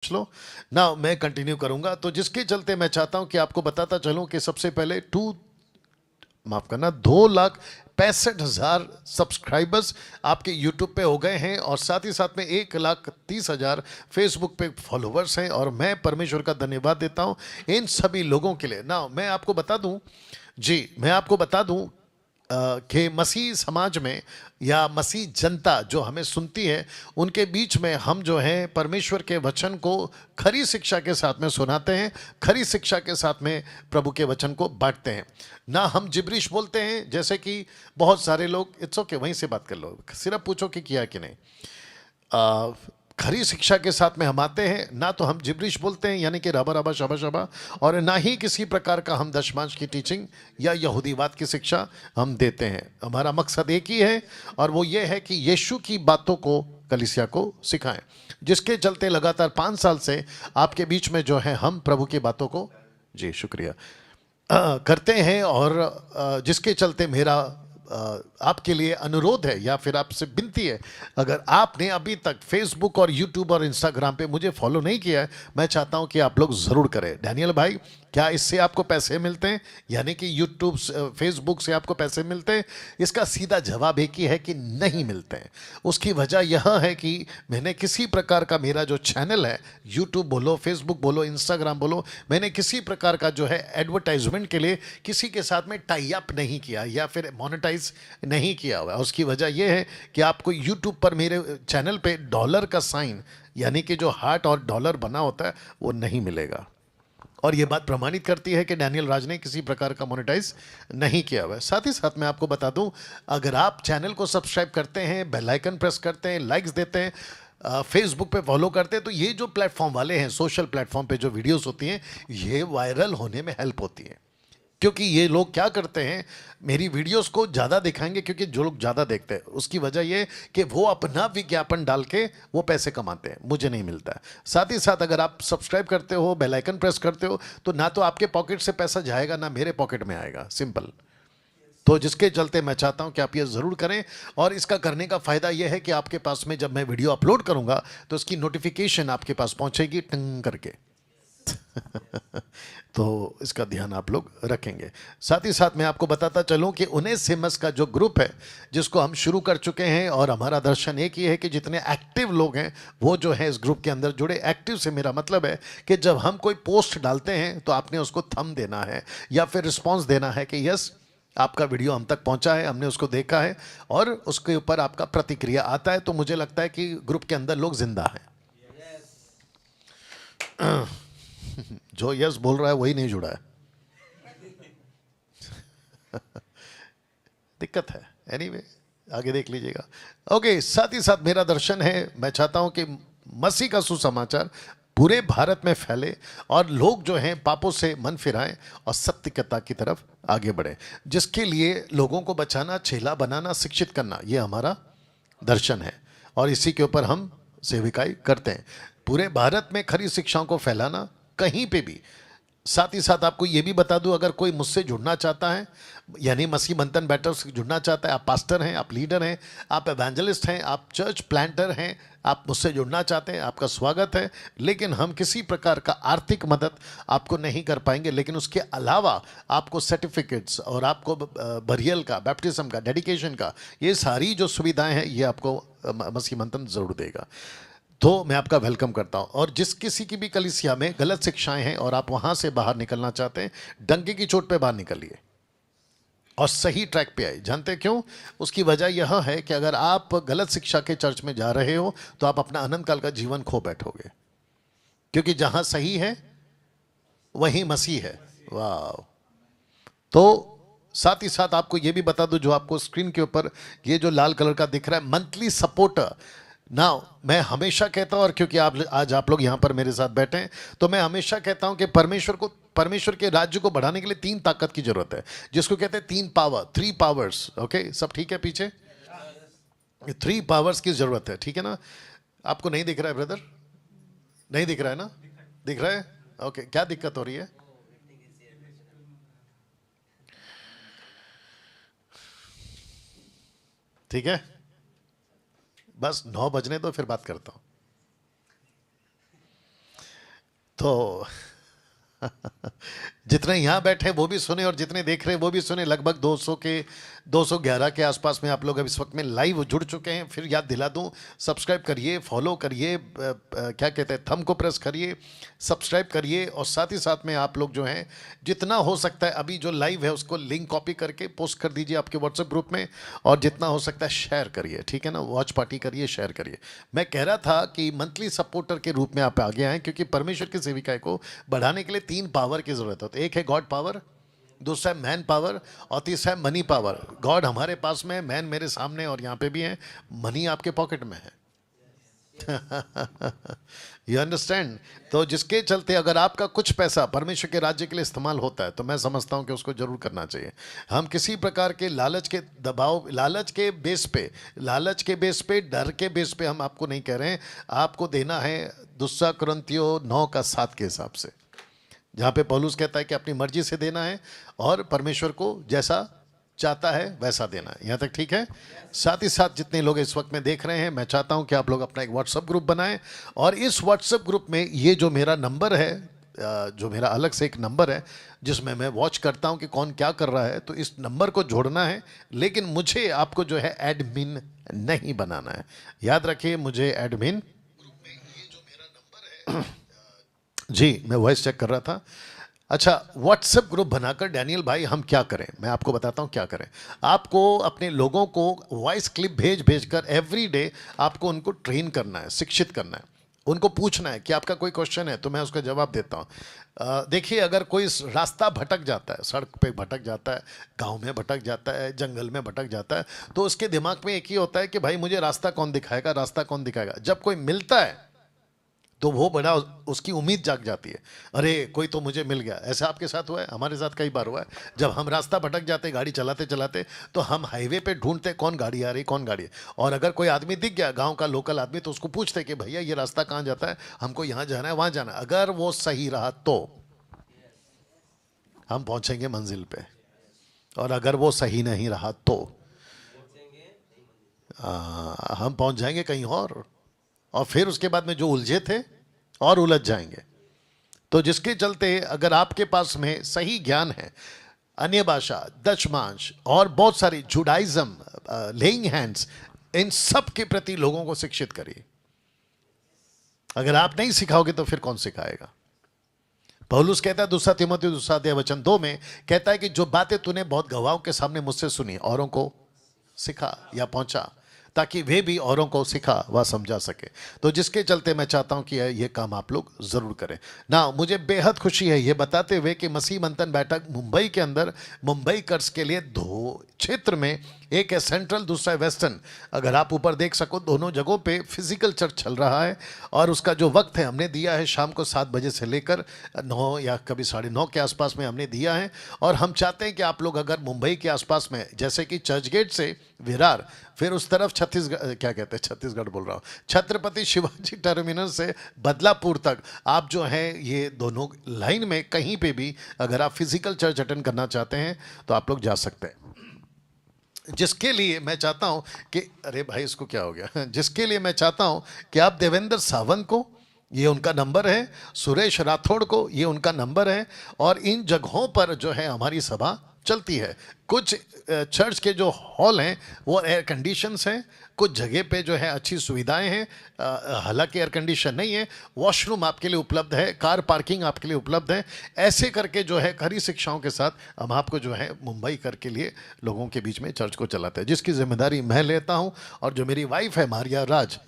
लो ना, मैं कंटिन्यू करूंगा। तो जिसके चलते मैं चाहता हूं कि आपको बताता चलूं कि सबसे पहले 2,65,000 सब्सक्राइबर्स आपके यूट्यूब पे हो गए हैं, और साथ ही साथ में 1,30,000 फेसबुक पे फॉलोवर्स हैं। और मैं परमेश्वर का धन्यवाद देता हूं इन सभी लोगों के लिए। ना मैं आपको बता दूं, जी मैं आपको बता दूं कि मसीह समाज में या मसीह जनता जो हमें सुनती है, उनके बीच में हम जो है परमेश्वर के वचन को खरी शिक्षा के साथ में सुनाते हैं, खरी शिक्षा के साथ में प्रभु के वचन को बांटते हैं। ना हम जिब्रिश बोलते हैं, जैसे कि बहुत सारे लोग, इट्स ओके वहीं से बात कर लो, सिर्फ पूछो कि किया कि नहीं। आ, खरी शिक्षा के साथ में हम आते हैं, ना तो हम जिब्रिश बोलते हैं यानी कि रबा रबा शबा शबा, और ना ही किसी प्रकार का हम दशमांश की टीचिंग या यहूदीवाद की शिक्षा हम देते हैं। हमारा मकसद एक ही है, और वो ये है कि यीशु की बातों को कलीसिया को सिखाएं। जिसके चलते लगातार 5 साल से आपके बीच में जो है हम प्रभु की बातों को, जी शुक्रिया, करते हैं। और जिसके चलते मेरा आपके लिए अनुरोध है या फिर आपसे विनती है, अगर आपने अभी तक फेसबुक और यूट्यूब और इंस्टाग्राम पे मुझे फॉलो नहीं किया है, मैं चाहता हूं कि आप लोग ज़रूर करें। डैनियल भाई, क्या इससे आपको पैसे मिलते हैं, यानी कि यूट्यूब फेसबुक से आपको पैसे मिलते हैं? इसका सीधा जवाब एक ही है कि नहीं मिलते हैं। उसकी वजह यह है कि मैंने किसी प्रकार का, मेरा जो चैनल है, यूट्यूब बोलो, फेसबुक बोलो, इंस्टाग्राम बोलो, मैंने किसी प्रकार का जो है एडवर्टाइजमेंट के लिए किसी के साथ में टाई अप नहीं किया या फिर मोनेटाइज नहीं किया हुआ। उसकी वजह यह है कि आपको यूट्यूब पर मेरे चैनल पे डॉलर का साइन, यानी कि जो हार्ट और डॉलर बना होता है, वो नहीं मिलेगा। और ये बात प्रमाणित करती है कि डैनियल राज ने किसी प्रकार का मोनेटाइज नहीं किया हुआ है। साथ ही साथ मैं आपको बता दूं, अगर आप चैनल को सब्सक्राइब करते हैं, बेल आइकन प्रेस करते हैं, लाइक्स देते हैं, फेसबुक पे फॉलो करते हैं, तो ये जो प्लेटफॉर्म वाले हैं, सोशल प्लेटफॉर्म पे जो वीडियोस होती हैं, ये वायरल होने में हेल्प होती है। क्योंकि ये लोग क्या करते हैं, मेरी वीडियोस को ज़्यादा दिखाएंगे, क्योंकि जो लोग ज़्यादा देखते हैं उसकी वजह ये कि वो अपना विज्ञापन डाल के वो पैसे कमाते हैं, मुझे नहीं मिलता है। साथ ही साथ अगर आप सब्सक्राइब करते हो, बेल आइकन प्रेस करते हो, तो ना तो आपके पॉकेट से पैसा जाएगा, ना मेरे पॉकेट में आएगा, सिंपल। तो जिसके चलते मैं चाहता हूं कि आप ये ज़रूर करें। और इसका करने का फ़ायदा यह है कि आपके पास में जब मैं वीडियो अपलोड करूंगा तो उसकी नोटिफिकेशन आपके पास पहुंचेगी टंग करके। तो इसका ध्यान आप लोग रखेंगे। साथ ही साथ मैं आपको बताता चलूं कि 19 का जो ग्रुप है, जिसको हम शुरू कर चुके हैं, और हमारा दर्शन एक ही है कि जितने एक्टिव लोग हैं वो जो है इस ग्रुप के अंदर जुड़े। एक्टिव से मेरा मतलब है कि जब हम कोई पोस्ट डालते हैं तो आपने उसको थंब देना है या फिर रिस्पॉन्स देना है कि यस, आपका वीडियो हम तक पहुंचा है, हमने उसको देखा है, और उसके ऊपर आपका प्रतिक्रिया आता है। तो मुझे लगता है कि ग्रुप के अंदर लोग जिंदा हैं। जो यस बोल रहा है वही नहीं जुड़ा है, दिक्कत है। एनीवे, आगे देख लीजिएगा। ओके, साथ ही साथ मेरा दर्शन है, मैं चाहता हूं कि मसीह का सुसमाचार पूरे भारत में फैले, और लोग जो हैं पापों से मन फिराएं और सत्यता की तरफ आगे बढ़ें। जिसके लिए लोगों को बचाना, चेला बनाना, शिक्षित करना, ये हमारा दर्शन है, और इसी के ऊपर हम सेविकाई करते हैं। पूरे भारत में खरी शिक्षाओं को फैलाना, कहीं पे भी। साथ ही साथ आपको ये भी बता दूं, अगर कोई मुझसे जुड़ना चाहता है, यानी मसीह बंधन बैटर से जुड़ना चाहता है, आप पास्टर हैं, आप लीडर हैं, आप एवेंजलिस्ट हैं, आप चर्च प्लांटर हैं, आप मुझसे जुड़ना चाहते हैं, आपका स्वागत है। लेकिन हम किसी प्रकार का आर्थिक मदद आपको नहीं कर पाएंगे, लेकिन उसके अलावा आपको सर्टिफिकेट्स और आपको बरियल का, बैप्टिज्म का, डेडिकेशन का, ये सारी जो सुविधाएं हैं, ये आपको मसीह बंधन जरूर देगा। तो मैं आपका वेलकम करता हूं। और जिस किसी की भी कलीसिया में गलत शिक्षाएं हैं और आप वहां से बाहर निकलना चाहते हैं, डंके की चोट पे बाहर निकलिए और सही ट्रैक पे आए। जानते हैं क्यों? उसकी वजह यह है कि अगर आप गलत शिक्षा के चर्च में जा रहे हो तो आप अपना अनंत काल का जीवन खो बैठोगे, क्योंकि जहां सही है वही मसीह है। वाह! तो साथ ही साथ आपको यह भी बता दूं, जो आपको स्क्रीन के ऊपर ये जो लाल कलर का दिख रहा है, मंथली सपोर्टर। ना मैं हमेशा कहता हूं, और क्योंकि आप आज आप लोग यहां पर मेरे साथ बैठे हैं, तो मैं हमेशा कहता हूं कि परमेश्वर के राज्य को बढ़ाने के लिए 3 ताकत की जरूरत है, जिसको कहते हैं 3 पावर, 3 पावर्स। ओके, सब ठीक है? पीछे 3 पावर्स की जरूरत है, ठीक है ना? आपको नहीं दिख रहा है ब्रदर? नहीं दिख रहा है ना? दिख रहा है? ओके, क्या दिक्कत हो रही है? ठीक है, बस 9 बजने तो फिर बात करता हूं। तो जितने यहाँ बैठे हैं वो भी सुने और जितने देख रहे हैं वो भी सुने। लगभग 211 के आसपास में आप लोग अब इस वक्त में लाइव जुड़ चुके हैं। फिर याद दिला दूं, सब्सक्राइब करिए, फॉलो करिए, क्या कहते हैं, थंब को प्रेस करिए, सब्सक्राइब करिए। और साथ ही साथ में आप लोग जो हैं जितना हो सकता है अभी जो लाइव है उसको लिंक कॉपी करके पोस्ट कर दीजिए आपके व्हाट्सएप ग्रुप में, और जितना हो सकता है शेयर करिए, ठीक है ना, वॉच पार्टी करिए, शेयर करिए। मैं कह रहा था कि मंथली सपोर्टर के रूप में आप आगे आए, क्योंकि परमेश्वर की सेविका को बढ़ाने के लिए 3 पावर की जरूरत होती है। एक है गॉड पावर, दूसरा है मैन पावर, और तीसरा है मनी पावर। गॉड हमारे पास में है, मैन मेरे सामने और यहाँ पे भी है, मनी आपके पॉकेट में है। You understand? तो जिसके चलते अगर आपका कुछ पैसा परमेश्वर के राज्य के लिए इस्तेमाल होता है तो मैं समझता हूं कि उसको जरूर करना चाहिए। हम किसी प्रकार के लालच के दबाव, लालच के बेस पे, डर के बेस पे हम आपको नहीं कह रहे हैं। आपको देना है 2 कुरिन्थियों 9:7 के हिसाब से, जहाँ पे पौलुस कहता है कि अपनी मर्जी से देना है और परमेश्वर को जैसा चाहता है वैसा देना है। यहाँ तक ठीक है? साथ ही साथ जितने लोग इस वक्त में देख रहे हैं, मैं चाहता हूँ कि आप लोग अपना एक व्हाट्सएप ग्रुप बनाएं, और इस व्हाट्सएप ग्रुप में ये जो मेरा नंबर है, जो मेरा अलग से एक नंबर है जिसमें मैं वॉच करता हूँ कि कौन क्या कर रहा है, तो इस नंबर को जोड़ना है। लेकिन मुझे आपको जो है एडमिन नहीं बनाना है। याद रखिए, मुझे एडमिन जी, मैं वॉइस चेक कर रहा था। अच्छा, व्हाट्सएप ग्रुप बनाकर डैनियल भाई हम क्या करें? मैं आपको बताता हूं क्या करें। आपको अपने लोगों को वॉइस क्लिप भेज कर एवरी डे आपको उनको ट्रेन करना है, शिक्षित करना है। उनको पूछना है कि आपका कोई क्वेश्चन है तो मैं उसका जवाब देता हूँ। देखिए, अगर कोई रास्ता भटक जाता है, सड़क पे भटक जाता है, गांव में भटक जाता है, जंगल में भटक जाता है, तो उसके दिमाग में एक ही होता है कि भाई मुझे रास्ता कौन दिखाएगा, रास्ता कौन दिखाएगा। जब कोई मिलता है तो वो बड़ा उसकी उम्मीद जाग जाती है, अरे कोई तो मुझे मिल गया। ऐसा आपके साथ हुआ है? हमारे साथ कई बार हुआ है। जब हम रास्ता भटक जाते गाड़ी चलाते चलाते, तो हम हाईवे पे ढूंढते कौन गाड़ी आ रही, कौन गाड़ी है। और अगर कोई आदमी दिख गया, गांव का लोकल आदमी, तो उसको पूछते कि भैया ये रास्ता कहाँ जाता है, हमको यहाँ जाना है, वहाँ जाना है। अगर वो सही रहा तो हम पहुँचेंगे मंजिल पे, और अगर वो सही नहीं रहा तो हम पहुँच जाएंगे कहीं और फिर उसके बाद में जो उलझे थे और उलझ जाएंगे। तो जिसके चलते अगर आपके पास में सही ज्ञान है, अन्य भाषा, दशमांश और बहुत सारी जुडाइज्म, लेइंग हैंड्स, इन सब के प्रति लोगों को शिक्षित करिए। अगर आप नहीं सिखाओगे तो फिर कौन सिखाएगा? पौलुस कहता है 2 तीमुथियुस 2:2 में कहता है कि जो बातें तूने बहुत गवाहों के सामने मुझसे सुनी, औरों को सिखा या पहुंचा, ताकि वे भी औरों को सिखा व समझा सके। तो जिसके चलते मैं चाहता हूं कि ये काम आप लोग जरूर करें ना। मुझे बेहद खुशी है ये बताते हुए कि मसीह मंथन बैठक मुंबई के अंदर, मुंबई कर्स के लिए 2 क्षेत्र में, एक है सेंट्रल, दूसरा है वेस्टर्न। अगर आप ऊपर देख सको, दोनों जगहों पे फिजिकल चर्च चल रहा है, और उसका जो वक्त है हमने दिया है शाम को 7 बजे से लेकर 9 या कभी 9:30 के आसपास में हमने दिया है। और हम चाहते हैं कि आप लोग अगर मुंबई के आसपास में, जैसे कि चर्च गेट से विरार, फिर उस तरफ छत्तीसगढ़, क्या कहते हैं, छत्तीसगढ़ बोल रहा हूँ, छत्रपति शिवाजी टर्मिनल से बदलापुर तक, आप जो हैं ये दोनों लाइन में कहीं पे भी अगर आप फिजिकल चर्च अटेंड करना चाहते हैं तो आप लोग जा सकते हैं। जिसके लिए मैं चाहता हूं कि, अरे भाई इसको क्या हो गया, जिसके लिए मैं चाहता हूं कि आप देवेंद्र सावंत को, ये उनका नंबर है, सुरेश राठौड़ को, ये उनका नंबर है, और इन जगहों पर जो है हमारी सभा चलती है। कुछ चर्च के जो हॉल हैं वो एयर कंडीशंस हैं, कुछ जगह पे जो है अच्छी सुविधाएं हैं, हालांकि एयर कंडीशन नहीं है, वॉशरूम आपके लिए उपलब्ध है, कार पार्किंग आपके लिए उपलब्ध है। ऐसे करके जो है खरी शिक्षाओं के साथ हम आपको जो है मुंबई कर के लिए लोगों के बीच में चर्च को चलाते हैं, जिसकी जिम्मेदारी मैं लेता हूं, और जो मेरी वाइफ है मारिया राज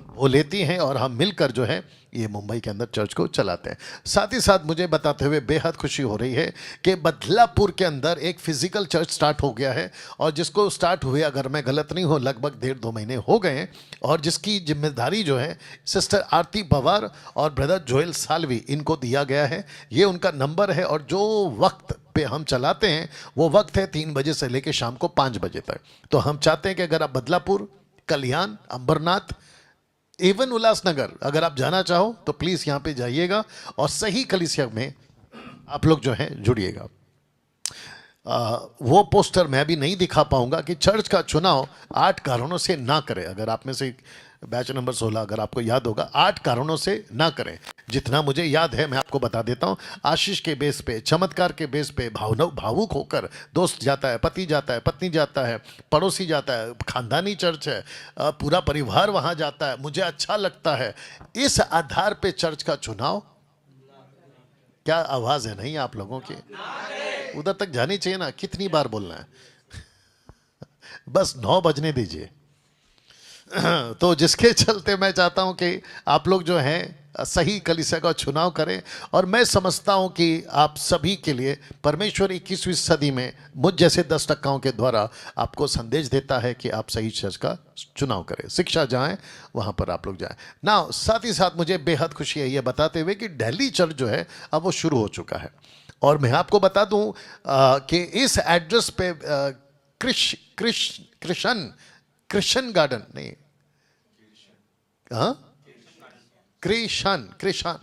वो लेती हैं, और हम मिलकर जो है ये मुंबई के अंदर चर्च को चलाते हैं। साथ ही साथ मुझे बताते हुए बेहद खुशी हो रही है कि बदलापुर के अंदर एक फिजिकल चर्च स्टार्ट हो गया है, और जिसको स्टार्ट हुए, अगर मैं गलत नहीं हो, लगभग 1.5-2 महीने हो गए हैं, और जिसकी जिम्मेदारी जो है सिस्टर आरती पवार और ब्रदर जोएल सालवी, इनको दिया गया है। ये उनका नंबर है, और जो वक्त पे हम चलाते हैं वो वक्त है 3 बजे से लेकर शाम को 5 बजे तक। तो हम चाहते हैं कि अगर आप बदलापुर, कल्याण, अंबरनाथ, एवन उल्लासनगर अगर आप जाना चाहो तो प्लीज़ यहाँ पे जाइएगा, और सही कलीसिया में आप लोग जो है जुड़िएगा। वो पोस्टर मैं भी नहीं दिखा पाऊंगा कि चर्च का चुनाव 8 कारणों से ना करें। अगर आप में से बैच नंबर 16 अगर आपको याद होगा, 8 कारणों से ना करें। जितना मुझे याद है मैं आपको बता देता हूँ। आशीष के बेस पे, चमत्कार के बेस पे, भावुक होकर दोस्त जाता है, पति जाता है, पत्नी जाता है, पड़ोसी जाता है, खानदानी चर्च है, पूरा परिवार वहाँ जाता है, मुझे अच्छा लगता है। इस आधार पे चर्च का चुनाव, क्या आवाज़ है नहीं आप लोगों की? उधर तक जानी चाहिए ना, कितनी बार बोलना है? बस 9 बजने दीजिए। तो जिसके चलते मैं चाहता हूं कि आप लोग जो हैं सही कलीसिया का चुनाव करें। और मैं समझता हूं कि आप सभी के लिए परमेश्वर 21वीं सदी में मुझ जैसे 10 टक्काओं के द्वारा आपको संदेश देता है कि आप सही चर्च का चुनाव करें, शिक्षा जाएं, वहां पर आप लोग जाएं ना। साथ ही साथ मुझे बेहद खुशी है ये बताते हुए कि दिल्ली चर्च जो है अब वो शुरू हो चुका है। और मैं आपको बता दूं कि इस एड्रेस पे कृष्ण गार्डन नहीं, हाँ, कृषान कृषान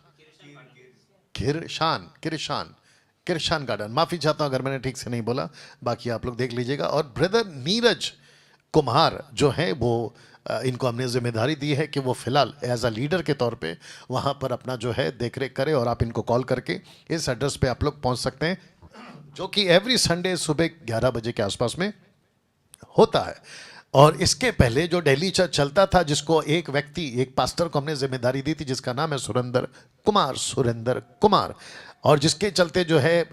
किरशान किरशान किरशान गार्डन, माफी चाहता हूं अगर मैंने ठीक से नहीं बोला, बाकी आप लोग देख लीजिएगा। और ब्रदर नीरज कुमार जो है वो इनको हमने जिम्मेदारी दी है कि वो फिलहाल एज अ लीडर के तौर पे वहाँ पर अपना जो है देखरेख करें। और आप इनको कॉल करके इस एड्रेस पे आप लोग पहुँच सकते हैं, जो कि एवरी संडे सुबह 11 बजे के आसपास में होता है। और इसके पहले जो दिल्ली चर्च चलता था, जिसको एक व्यक्ति, एक पास्टर को हमने जिम्मेदारी दी थी, जिसका नाम है सुरेंद्र कुमार, और जिसके चलते जो है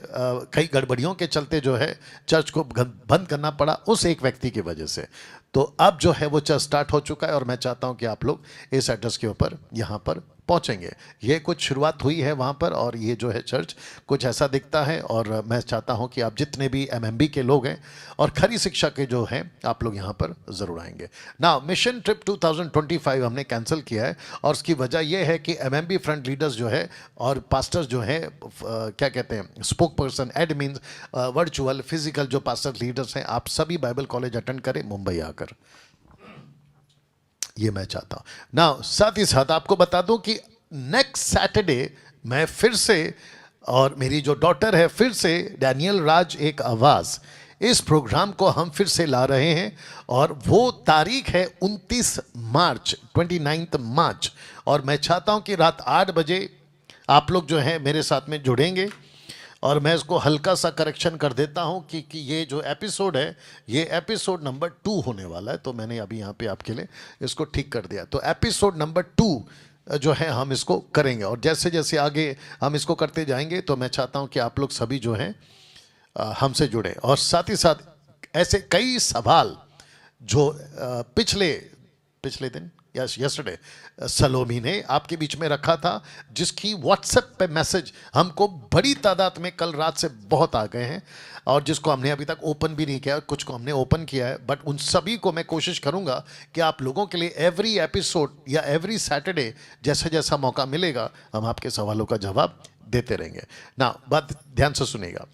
कई गड़बड़ियों के चलते जो है चर्च को बंद करना पड़ा उस एक व्यक्ति की वजह से। तो अब जो है वो चर्च स्टार्ट हो चुका है और मैं चाहता हूं कि आप लोग इस एड्रेस के ऊपर यहाँ पर पहुँचेंगे। ये कुछ शुरुआत हुई है वहाँ पर और ये जो है चर्च कुछ ऐसा दिखता है। और मैं चाहता हूँ कि आप जितने भी एमएमबी के लोग हैं और खरी शिक्षा के जो हैं आप लोग यहाँ पर ज़रूर आएंगे ना। मिशन ट्रिप 2025 हमने कैंसिल किया है और उसकी वजह यह है कि एमएमबी फ्रंट लीडर्स जो है और पास्टर्स जो हैं, क्या कहते हैं, spoke person, admin, virtual, physical जो पास्टर लीडर्स हैं, आप सभी बाइबल कॉलेज अटेंड करें मुंबई आकर, ये मैं चाहता हूं ना। साथ ही साथ आपको बता दूं कि नेक्स्ट सैटरडे मैं फिर से, और मेरी जो डॉटर है फिर से, डैनियल राज एक आवाज़, इस प्रोग्राम को हम फिर से ला रहे हैं। और वो तारीख है 29 मार्च, 29 मार्च। और मैं चाहता हूं कि रात 8 बजे आप लोग जो हैं मेरे साथ में जुड़ेंगे। और मैं इसको हल्का सा करेक्शन कर देता हूं कि ये जो एपिसोड है ये एपिसोड नंबर 2 होने वाला है, तो मैंने अभी यहाँ पे आपके लिए इसको ठीक कर दिया। तो एपिसोड नंबर 2 जो है हम इसको करेंगे और जैसे जैसे आगे हम इसको करते जाएंगे तो मैं चाहता हूं कि आप लोग सभी जो हैं हमसे जुड़े। और साथ ही साथ ऐसे कई सवाल जो पिछले दिन यस्टरडे सलोमी ने आपके बीच में रखा था, जिसकी व्हाट्सएप पे मैसेज हमको बड़ी तादाद में कल रात से बहुत आ गए हैं और जिसको हमने अभी तक ओपन भी नहीं किया, कुछ को हमने ओपन किया है, बट उन सभी को मैं कोशिश करूंगा कि आप लोगों के लिए एवरी एपिसोड या एवरी सैटरडे जैसे जैसा मौका मिलेगा हम आपके सवालों का जवाब देते रहेंगे ना। बात ध्यान से सुनेगा।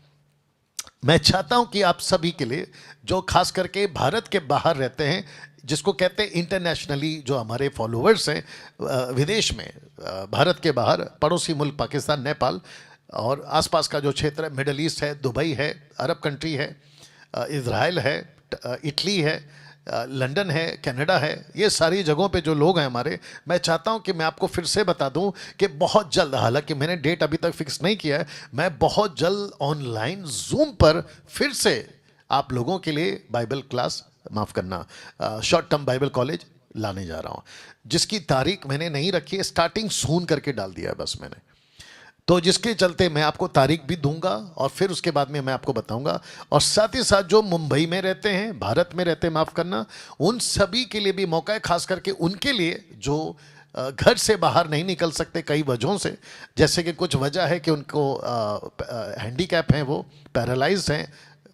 मैं चाहता हूं कि आप सभी के लिए, जो खास करके भारत के बाहर रहते हैं, जिसको कहते हैं इंटरनेशनली, जो हमारे फॉलोअर्स हैं विदेश में, भारत के बाहर, पड़ोसी मुल्क पाकिस्तान, नेपाल और आसपास का जो क्षेत्र है, मिडल ईस्ट है, दुबई है, अरब कंट्री है, इज़राइल है, इटली है, लंदन है, कनाडा है, ये सारी जगहों पे जो लोग हैं हमारे, मैं चाहता हूं कि मैं आपको फिर से बता दूं कि बहुत जल्द, हालांकि मैंने डेट अभी तक फिक्स नहीं किया है, मैं बहुत जल्द ऑनलाइन जूम पर फिर से आप लोगों के लिए बाइबल क्लास, माफ़ करना, शॉर्ट टर्म बाइबल कॉलेज लाने जा रहा हूं, जिसकी तारीख मैंने नहीं रखी है, स्टार्टिंग सून करके डाल दिया है बस मैंने। तो जिसके चलते मैं आपको तारीख भी दूंगा और फिर उसके बाद में मैं आपको बताऊंगा। और साथ ही साथ जो मुंबई में रहते हैं, भारत में रहते हैं, माफ़ करना, उन सभी के लिए भी मौका है, खास करके उनके लिए जो घर से बाहर नहीं निकल सकते कई वजहों से, जैसे कि कुछ वजह है कि उनको हैंडीकैप हैं, वो पैरालाइज्ड हैं,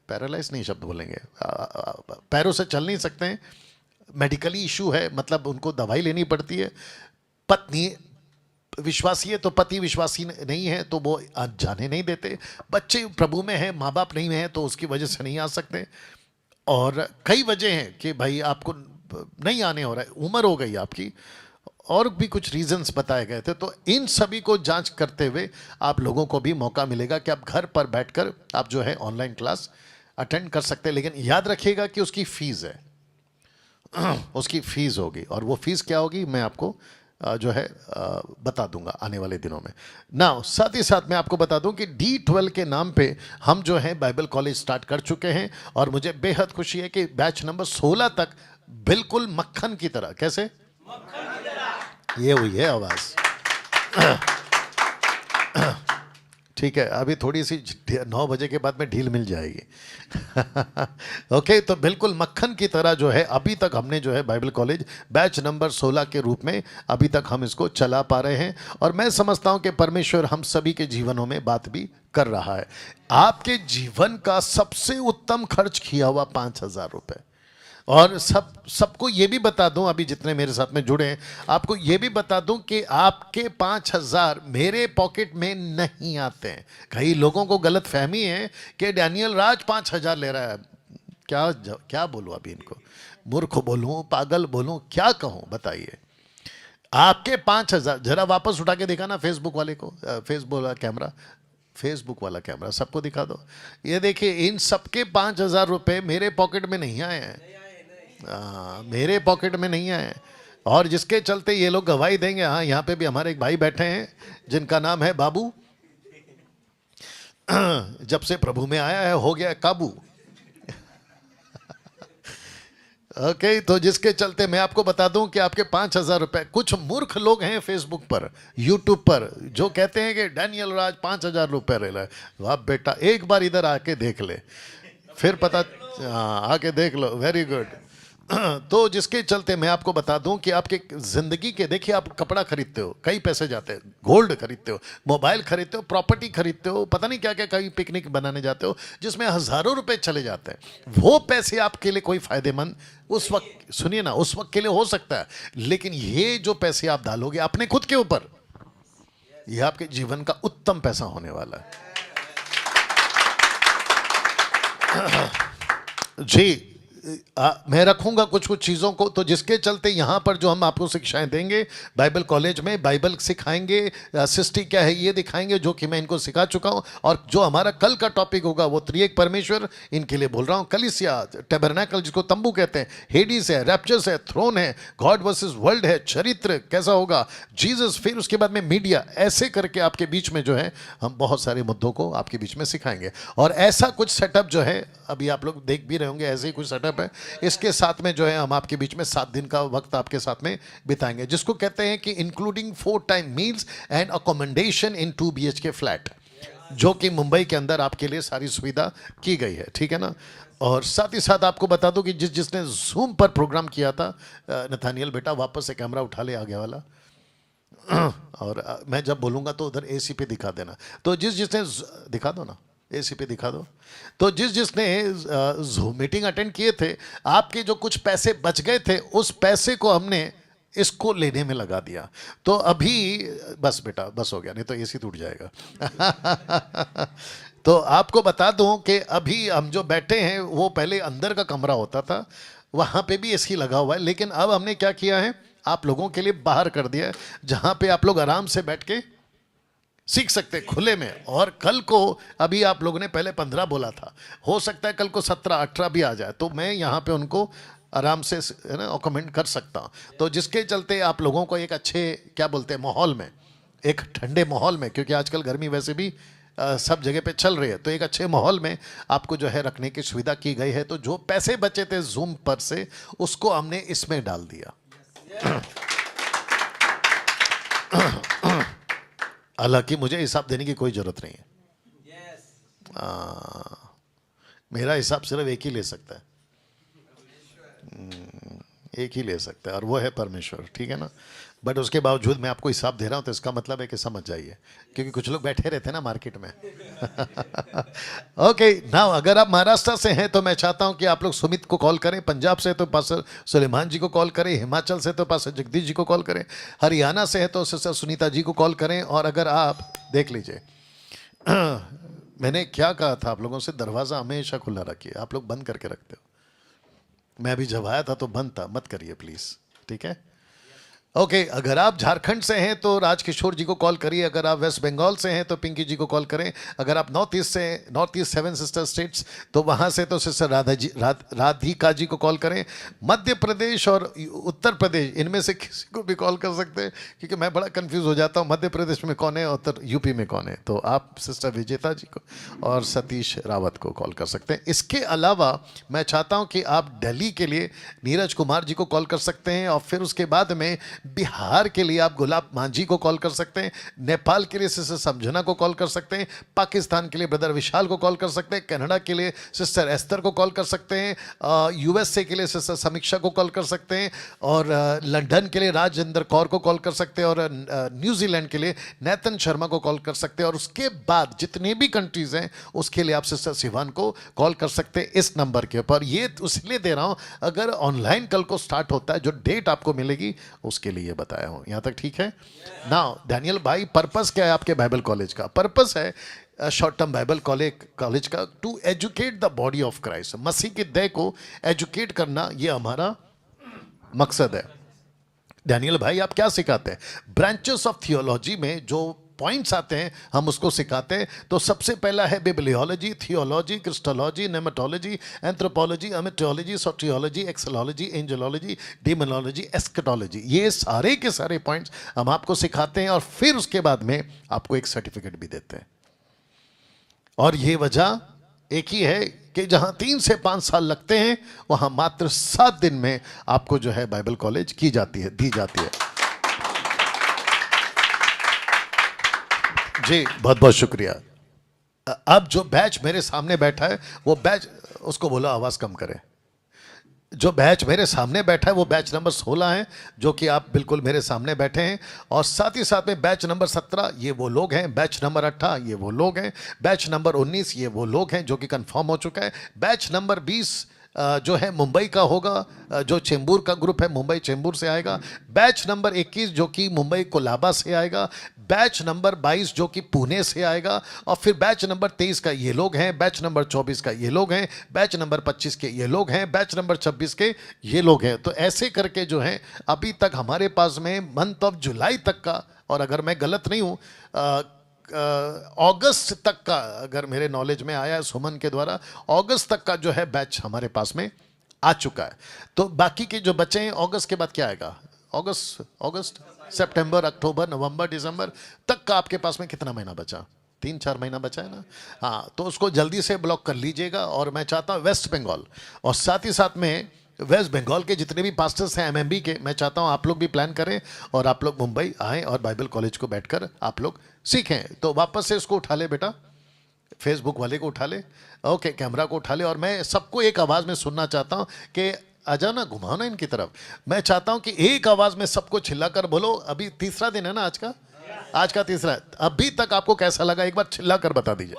पैरालाइज नहीं शब्द बोलेंगे, पैरों से चल नहीं सकते हैं, मेडिकली इशू है, मतलब उनको दवाई लेनी पड़ती है, पत्नी विश्वासी है तो पति विश्वासी नहीं है तो वो जाने नहीं देते, बच्चे प्रभु में हैं, माँ बाप नहीं हैं तो उसकी वजह से नहीं आ सकते, और कई वजह हैं कि भाई आपको नहीं आने हो रहा है, उम्र हो गई आपकी, और भी कुछ रीजंस बताए गए थे। तो इन सभी को जांच करते हुए आप लोगों को भी मौका मिलेगा कि आप घर पर बैठकर आप जो है ऑनलाइन क्लास अटेंड कर सकते हैं। लेकिन याद रखिएगा कि उसकी फ़ीस है उसकी फ़ीस होगी, और वो फ़ीस क्या होगी मैं आपको जो है बता दूंगा आने वाले दिनों में ना। साथ ही साथ मैं आपको बता दूं कि D12 के नाम पे हम जो है बाइबल कॉलेज स्टार्ट कर चुके हैं, और मुझे बेहद खुशी है कि बैच नंबर 16 तक बिल्कुल मक्खन की तरह, कैसे मक्खन की तरह, ये हुई है आवाज। ठीक है, अभी थोड़ी सी 9 बजे के बाद में ढील मिल जाएगी। ओके, तो बिल्कुल मक्खन की तरह जो है अभी तक हमने जो है बाइबल कॉलेज बैच नंबर 16 के रूप में अभी तक हम इसको चला पा रहे हैं, और मैं समझता हूं कि परमेश्वर हम सभी के जीवनों में बात भी कर रहा है। आपके जीवन का सबसे उत्तम खर्च किया हुआ 5,000 रुपये, और सबको ये भी बता दूं, अभी जितने मेरे साथ में जुड़े हैं, आपको ये भी बता दूं कि आपके 5,000 मेरे पॉकेट में नहीं आते हैं। कई लोगों को गलत फहमी है कि डैनियल राज 5,000 ले रहा है। क्या बोलूं अभी इनको, मूर्ख बोलूं, पागल बोलूं, क्या कहूं बताइए। आपके 5,000 जरा वापस उठा के देखा ना फेसबुक वाले को, फेसबुक वाला कैमरा सबको दिखा दो। ये देखिए, इन सबके 5,000 रुपये मेरे पॉकेट में नहीं आए हैं, मेरे पॉकेट में नहीं आए, और जिसके चलते ये लोग गवाही देंगे। हाँ, यहाँ पे भी हमारे एक भाई बैठे हैं जिनका नाम है बाबू। जब से प्रभु में आया है हो गया काबू। ओके, तो जिसके चलते मैं आपको बता दूं कि आपके 5,000 रुपए, कुछ मूर्ख लोग हैं फेसबुक पर, यूट्यूब पर, जो कहते हैं कि डैनियल राज 5,000 रुपए ले रहा है। वाह बेटा, एक बार इधर आके देख ले, फिर पता। आके देख लो, वेरी गुड। तो जिसके चलते मैं आपको बता दूं कि आपके जिंदगी के, देखिए आप कपड़ा खरीदते हो, कई पैसे जाते हैं, गोल्ड खरीदते हो, मोबाइल खरीदते हो, प्रॉपर्टी खरीदते हो, पता नहीं क्या क्या, कहीं पिकनिक बनाने जाते हो जिसमें हजारों रुपए चले जाते हैं। वो पैसे आपके लिए कोई फायदेमंद उस वक्त, सुनिए ना, उस वक्त के लिए हो सकता है, लेकिन ये जो पैसे आप डालोगे अपने खुद के ऊपर, ये आपके जीवन का उत्तम पैसा होने वाला है। जी, मैं रखूंगा कुछ कुछ चीज़ों को, तो जिसके चलते यहाँ पर जो हम आपको शिक्षाएं देंगे बाइबल कॉलेज में, बाइबल सिखाएंगे, सृष्टि क्या है ये दिखाएंगे, जो कि मैं इनको सिखा चुका हूँ। और जो हमारा कल का टॉपिक होगा वो त्रिएक परमेश्वर, इनके लिए बोल रहा हूँ, कलीसिया, टैबरनेकल जिसको तंबू कहते हैं, हेडीज है, रैप्चर्स है, थ्रोन है, गॉड वर्सेस वर्ल्ड है, चरित्र कैसा होगा, जीसस, फिर उसके बाद में मीडिया, ऐसे करके आपके बीच में जो है हम बहुत सारे मुद्दों को आपके बीच में सिखाएंगे। और ऐसा कुछ सेटअप जो है अभी आप लोग देख भी रहे होंगे, ऐसे ही कुछ सेटअप है। इसके साथ में जो है हम आपके बीच में 7 दिन का वक्त आपके साथ में बिताएंगे, जिसको कहते हैं कि including 4 time meals and accommodation in 2 BHK flat, जो कि मुंबई के अंदर आपके लिए सारी सुविधा की गई है, ठीक है ना। और साथ ही साथ आपको बता दूं कि जिसने जूम पर प्रोग्राम किया था, नथानियल बेटा वापस से कैमरा उठा ले, आगे वाला। और मैं जब बोलूंगा तो उधर AC पे दिखा देना, तो जिसने दिखा दो ना, AC पे दिखा दो। तो जिसने जूम मीटिंग अटेंड किए थे, आपके जो कुछ पैसे बच गए थे, उस पैसे को हमने इसको लेने में लगा दिया। तो अभी बस बेटा, बस हो गया, नहीं तो AC टूट जाएगा। तो आपको बता दूं कि अभी हम जो बैठे हैं वो पहले अंदर का कमरा होता था, वहाँ पे भी AC लगा हुआ है, लेकिन अब हमने क्या किया है, आप लोगों के लिए बाहर कर दिया है, जहाँ पे आप लोग आराम से बैठ के सीख सकते खुले में। और कल को, अभी आप लोगों ने पहले 15 बोला था, हो सकता है कल को 17-18 भी आ जाए, तो मैं यहाँ पे उनको आराम से है ना कमेंट कर सकता हूँ। तो जिसके चलते आप लोगों को एक अच्छे, क्या बोलते हैं, माहौल में, एक ठंडे माहौल में, क्योंकि आजकल गर्मी वैसे भी सब जगह पे चल रही है, तो एक अच्छे माहौल में आपको जो है रखने की सुविधा की गई है। तो जो पैसे बचे थे जूम पर से, उसको हमने इसमें डाल दिया। हालांकि मुझे हिसाब देने की कोई जरूरत नहीं है, मेरा हिसाब सिर्फ एक ही ले सकता है, एक ही ले सकता है, और वो है परमेश्वर, ठीक है ना। बट उसके बावजूद मैं आपको हिसाब दे रहा हूं, तो इसका मतलब है कि समझ जाइए, क्योंकि कुछ लोग बैठे रहते हैं ना मार्केट में। ओके नाउ, अगर आप महाराष्ट्र से हैं तो मैं चाहता हूं कि आप लोग सुमित को कॉल करें, पंजाब से तो पास्टर सुलेमान जी को कॉल करें, हिमाचल से तो पास्टर जगदीश जी को कॉल करें, हरियाणा से है तो सिस्टर सुनीता जी को कॉल करें। और अगर आप देख लीजिए, मैंने क्या कहा था आप लोगों से, दरवाज़ा हमेशा खुला रखिए, आप लोग बंद करके रखते हो। मैं अभी जब आया था तो बंद था, मत करिए प्लीज़, ठीक है। ओके अगर आप झारखंड से हैं तो राजकिशोर जी को कॉल करिए, अगर आप वेस्ट बंगाल से हैं तो पिंकी जी को कॉल करें, अगर आप नॉर्थ ईस्ट से, north east seven sister states, तो वहाँ से तो सिस्टर राधिका जी को कॉल करें। मध्य प्रदेश और उत्तर प्रदेश, इनमें से किसी को भी कॉल कर सकते हैं, क्योंकि मैं बड़ा कंफ्यूज हो जाता हूँ मध्य प्रदेश में कौन है, उत्तर यूपी में कौन है। तो आप सिस्टर विजेता जी को और सतीश रावत को कॉल कर सकते हैं। इसके अलावा मैं चाहता हूँ कि आप दिल्ली के लिए नीरज कुमार जी को कॉल कर सकते हैं, और फिर उसके बाद में बिहार के लिए आप गुलाब मांझी को कॉल कर सकते हैं, नेपाल के लिए सिस्टर समझना को कॉल कर सकते हैं, पाकिस्तान के लिए ब्रदर विशाल को कॉल कर सकते हैं, कनाडा के लिए सिस्टर एस्तर को कॉल कर सकते हैं, यूएसए के लिए सिस्टर समीक्षा को कॉल कर सकते हैं, और लंदन के लिए राजेंद्र कौर को कॉल कर सकते हैं, और न्यूजीलैंड के लिए नेतन शर्मा को कॉल कर सकते हैं। और उसके बाद जितने भी कंट्रीज हैं उसके लिए आप सिस्टर सिवान को कॉल कर सकते हैं इस नंबर के ऊपर। ये इसलिए दे रहा हूं, अगर ऑनलाइन कल को स्टार्ट होता है, जो डेट आपको मिलेगी उसके लिए ये बताया हूं। यहां तक ठीक है ना? डैनियल भाई, पर्पस क्या है आपके बाइबल कॉलेज का? पर्पस है शॉर्ट टर्म बाइबल कॉलेज का to educate the body of Christ, मसीह की देह को एजुकेट करना, ये हमारा मकसद है। डैनियल भाई आप क्या सिखाते हैं? ब्रांचेस ऑफ थियोलॉजी में जो पॉइंट्स आते हैं हम उसको सिखाते हैं। तो सबसे पहला है बिब्लियोलॉजी, थियोलॉजी, क्रिस्टोलॉजी, नेमेटोलॉजी, एंथ्रोपोलॉजी, अमिटोलॉजी, सोटियोलॉजी, एक्सोलॉजी, एंजलॉलॉजी, डीमोनोलॉजी, एस्केटोलॉजी, ये सारे के सारे पॉइंट्स हम आपको सिखाते हैं, और फिर उसके बाद में आपको एक सर्टिफिकेट भी देते हैं। और ये वजह एक ही है कि जहां 3 से 5 साल लगते हैं, वहां मात्र 7 दिन में आपको जो है बाइबल कॉलेज दी जाती है। जी बहुत बहुत शुक्रिया। अब जो बैच मेरे सामने बैठा है वो बैच, उसको बोलो आवाज कम करे। जो बैच मेरे सामने बैठा है वो बैच नंबर 16 है, जो कि आप बिल्कुल मेरे सामने बैठे हैं, और साथ ही साथ में बैच नंबर 17 ये वो लोग हैं, बैच नंबर 18 ये वो लोग हैं, बैच नंबर 19 ये वो लोग हैं जो कि कंफर्म हो चुका है, बैच नंबर 20 जो है मुंबई का होगा, जो चेंबूर का ग्रुप है मुंबई चेंबूर से आएगा, बैच नंबर 21 जो कि मुंबई कोलाबा से आएगा, बैच नंबर 22 जो कि पुणे से आएगा, और फिर बैच नंबर 23 का ये लोग हैं, बैच नंबर 24 का ये लोग हैं, बैच नंबर 25 के ये लोग हैं, बैच नंबर 26 के ये लोग हैं। तो ऐसे करके जो है अभी तक हमारे पास में मंथ ऑफ जुलाई तक का, और अगर मैं गलत नहीं हूँ अगस्त तक का, अगर मेरे नॉलेज में आया है सुमन के द्वारा, अगस्त तक का जो है बैच हमारे पास में आ चुका है। तो बाकी के जो बच्चे हैं, अगस्त के बाद क्या आएगा? अगस्त, सितंबर, अक्टूबर, नवंबर, दिसंबर तक का आपके पास में कितना महीना बचा? 3-4 महीना बचा है ना? हाँ, तो उसको जल्दी से ब्लॉक कर लीजिएगा। और मैं चाहता हूँ वेस्ट बंगाल और साथ ही साथ में वेस्ट बंगाल के जितने भी पास्टर्स हैं एमएमबी के, मैं चाहता हूँ आप लोग भी प्लान करें और आप लोग मुंबई आएँ और बाइबल कॉलेज को बैठकर आप लोग सीखें। तो वापस से इसको उठा ले बेटा, फेसबुक वाले को उठा ले, ओके, कैमरा को उठा ले, और मैं सबको एक आवाज़ में सुनना चाहता हूँ कि आजा ना, घुमाओ ना इनकी तरफ। मैं चाहता हूँ कि एक आवाज़ में सबको चिल्लाकर बोलो। अभी तीसरा दिन है ना आज का तीसरा है। अभी तक आपको कैसा लगा एक बार चिल्लाकर बता दीजिए।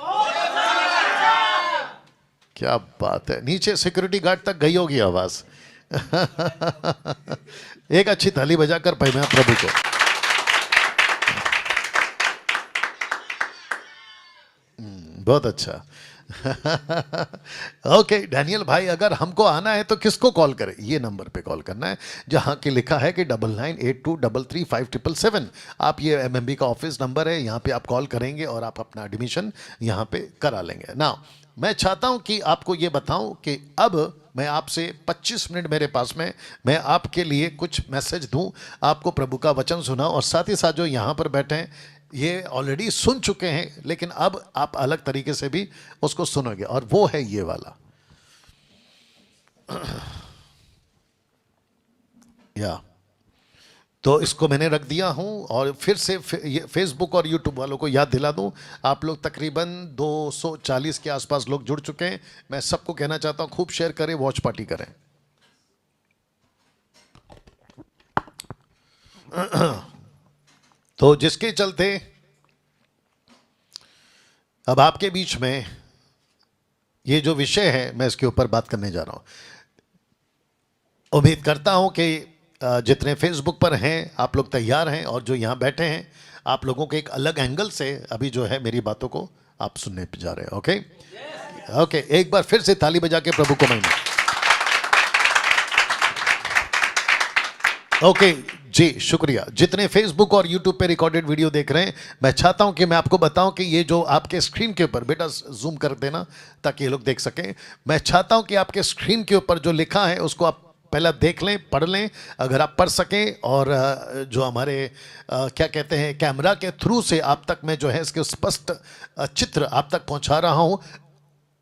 क्या बात है, नीचे सिक्योरिटी गार्ड तक गई होगी आवाज़। एक अच्छी थाली बजाकर पहना प्रभु को। बहुत अच्छा। ओके डैनियल भाई, अगर हमको आना है तो किसको कॉल करें? ये नंबर पे कॉल करना है जहां की लिखा है कि 9982335777। आप, ये एमएमबी का ऑफिस नंबर है, यहाँ पे आप कॉल करेंगे और आप अपना एडमिशन यहाँ पे करा लेंगे ना। मैं चाहता हूं कि आपको ये बताऊं कि अब मैं आपसे 25 मिनट मेरे पास में, मैं आपके लिए कुछ मैसेज दूं, आपको प्रभु का वचन सुनाऊं, और साथ ही साथ जो यहाँ पर बैठे हैं ये ऑलरेडी सुन चुके हैं, लेकिन अब आप अलग तरीके से भी उसको सुनोगे, और वो है ये वाला। या तो इसको मैंने रख दिया हूं, और फिर से फेसबुक और यूट्यूब वालों को याद दिला दूं, आप लोग तकरीबन 240 के आसपास लोग जुड़ चुके हैं। मैं सबको कहना चाहता हूं खूब शेयर करें, वॉच पार्टी करें। तो जिसके चलते अब आपके बीच में ये जो विषय है मैं इसके ऊपर बात करने जा रहा हूं। उम्मीद करता हूं कि जितने फेसबुक पर हैं आप लोग तैयार हैं, और जो यहां बैठे हैं आप लोगों के एक अलग एंगल से अभी जो है मेरी बातों को आप सुनने जा रहे हैं। ओके ओके, एक बार फिर से ताली बजा के प्रभु को महिमा। ओके जी, शुक्रिया। जितने फेसबुक और यूट्यूब पे रिकॉर्डेड वीडियो देख रहे हैं, मैं चाहता हूं कि मैं आपको बताऊं कि ये जो आपके स्क्रीन के ऊपर, बेटा जूम कर देना ताकि ये लोग देख सकें। मैं चाहता हूं कि आपके स्क्रीन के ऊपर जो लिखा है उसको आप पहले देख लें, पढ़ लें, अगर आप पढ़ सकें। और जो हमारे क्या कहते हैं, कैमरा के थ्रू से आप तक मैं जो है इसके स्पष्ट चित्र आप तक पहुंचा रहा हूं।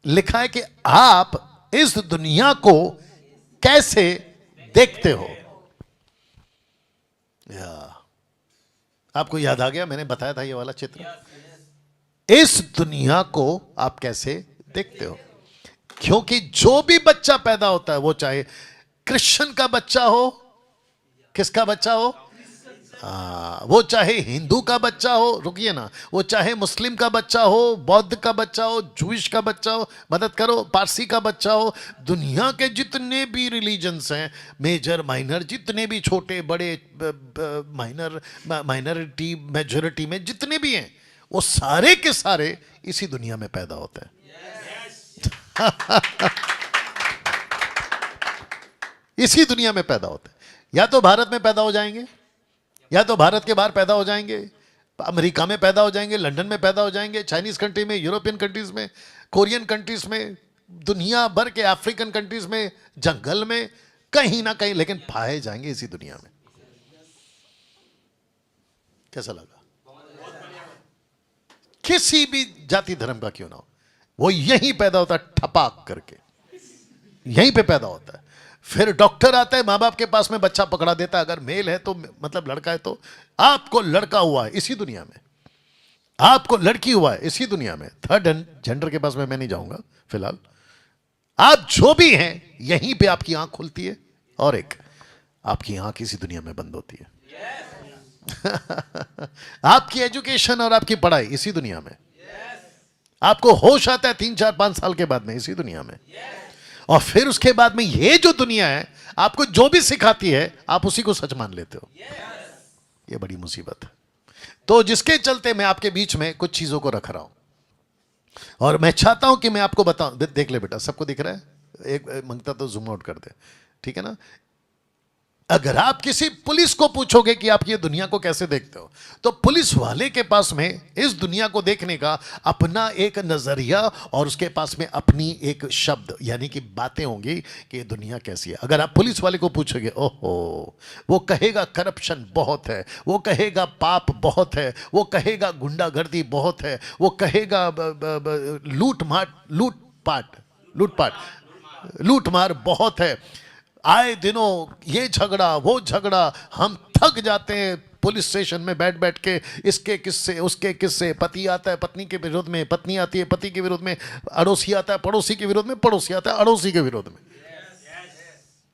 लिखा है कि आप इस दुनिया को कैसे देखते हो। आपको याद आ गया, मैंने बताया था ये वाला चित्र। इस दुनिया को आप कैसे देखते हो, क्योंकि जो भी बच्चा पैदा होता है, वो चाहे क्रिश्चियन का बच्चा हो, किसका बच्चा हो, वो चाहे हिंदू का बच्चा हो, रुकिए ना, वो चाहे मुस्लिम का बच्चा हो, बौद्ध का बच्चा हो, जूइश का बच्चा हो, मदद करो, पारसी का बच्चा हो, दुनिया के जितने भी रिलीजन्स हैं, मेजर माइनर, जितने भी छोटे बड़े, माइनर माइनॉरिटी मेजॉरिटी में जितने भी हैं, वो सारे के सारे इसी दुनिया में पैदा होते हैं। इसी दुनिया में पैदा होते हैं। या तो भारत में पैदा हो जाएंगे, या तो भारत के बाहर पैदा हो जाएंगे, अमेरिका में पैदा हो जाएंगे, लंदन में पैदा हो जाएंगे, चाइनीज कंट्री में, यूरोपियन कंट्रीज में, कोरियन कंट्रीज में, दुनिया भर के अफ्रीकन कंट्रीज में, जंगल में, कहीं ना कहीं, लेकिन पाए जाएंगे इसी दुनिया में। कैसा लगा? किसी भी जाति धर्म का क्यों ना हो, वो यहीं पैदा होता है, ठपाक करके यहीं पे पैदा होता है। फिर डॉक्टर आता है, माँ बाप के पास में बच्चा पकड़ा देता है, अगर मेल है तो, मतलब लड़का है तो, आपको लड़का हुआ है इसी दुनिया में, आपको लड़की हुआ है इसी दुनिया में। थर्ड जेंडर के पास में मैं नहीं जाऊंगा फिलहाल। आप जो भी हैं, यहीं पे आपकी आंख खुलती है और एक आपकी आंख इसी दुनिया में बंद होती है। आपकी एजुकेशन और आपकी पढ़ाई इसी दुनिया में। आपको होश आता है 3, 4, 5 साल के बाद में इसी दुनिया में। और फिर उसके बाद में ये जो दुनिया है, आपको जो भी सिखाती है, आप उसी को सच मान लेते हो। ये बड़ी मुसीबत है। तो जिसके चलते मैं आपके बीच में कुछ चीजों को रख रहा हूं, और मैं चाहता हूं कि मैं आपको बताऊं। देख ले बेटा, सबको दिख रहा है? एक मंगता तो जूम आउट कर दे, ठीक है ना? अगर आप किसी पुलिस को पूछोगे कि आप ये दुनिया को कैसे देखते हो, तो पुलिस वाले के पास में इस दुनिया को देखने का अपना एक नजरिया और उसके पास में अपनी एक शब्द, यानी कि बातें होंगी कि ये दुनिया कैसी है। अगर आप पुलिस वाले को पूछोगे, ओहो, वो कहेगा करप्शन बहुत है, वो कहेगा पाप बहुत है, वो कहेगा गुंडागर्दी बहुत है, वो कहेगा लूटमार बहुत है, आए दिनों ये झगड़ा वो झगड़ा, हम थक जाते हैं पुलिस स्टेशन में बैठ बैठ के, इसके किस्से उसके किस्से, पति आता है पत्नी के विरोध में, पत्नी आती है पति के विरोध में, अड़ोसी आता है पड़ोसी के विरोध में, पड़ोसी आता है अड़ोसी के विरोध में।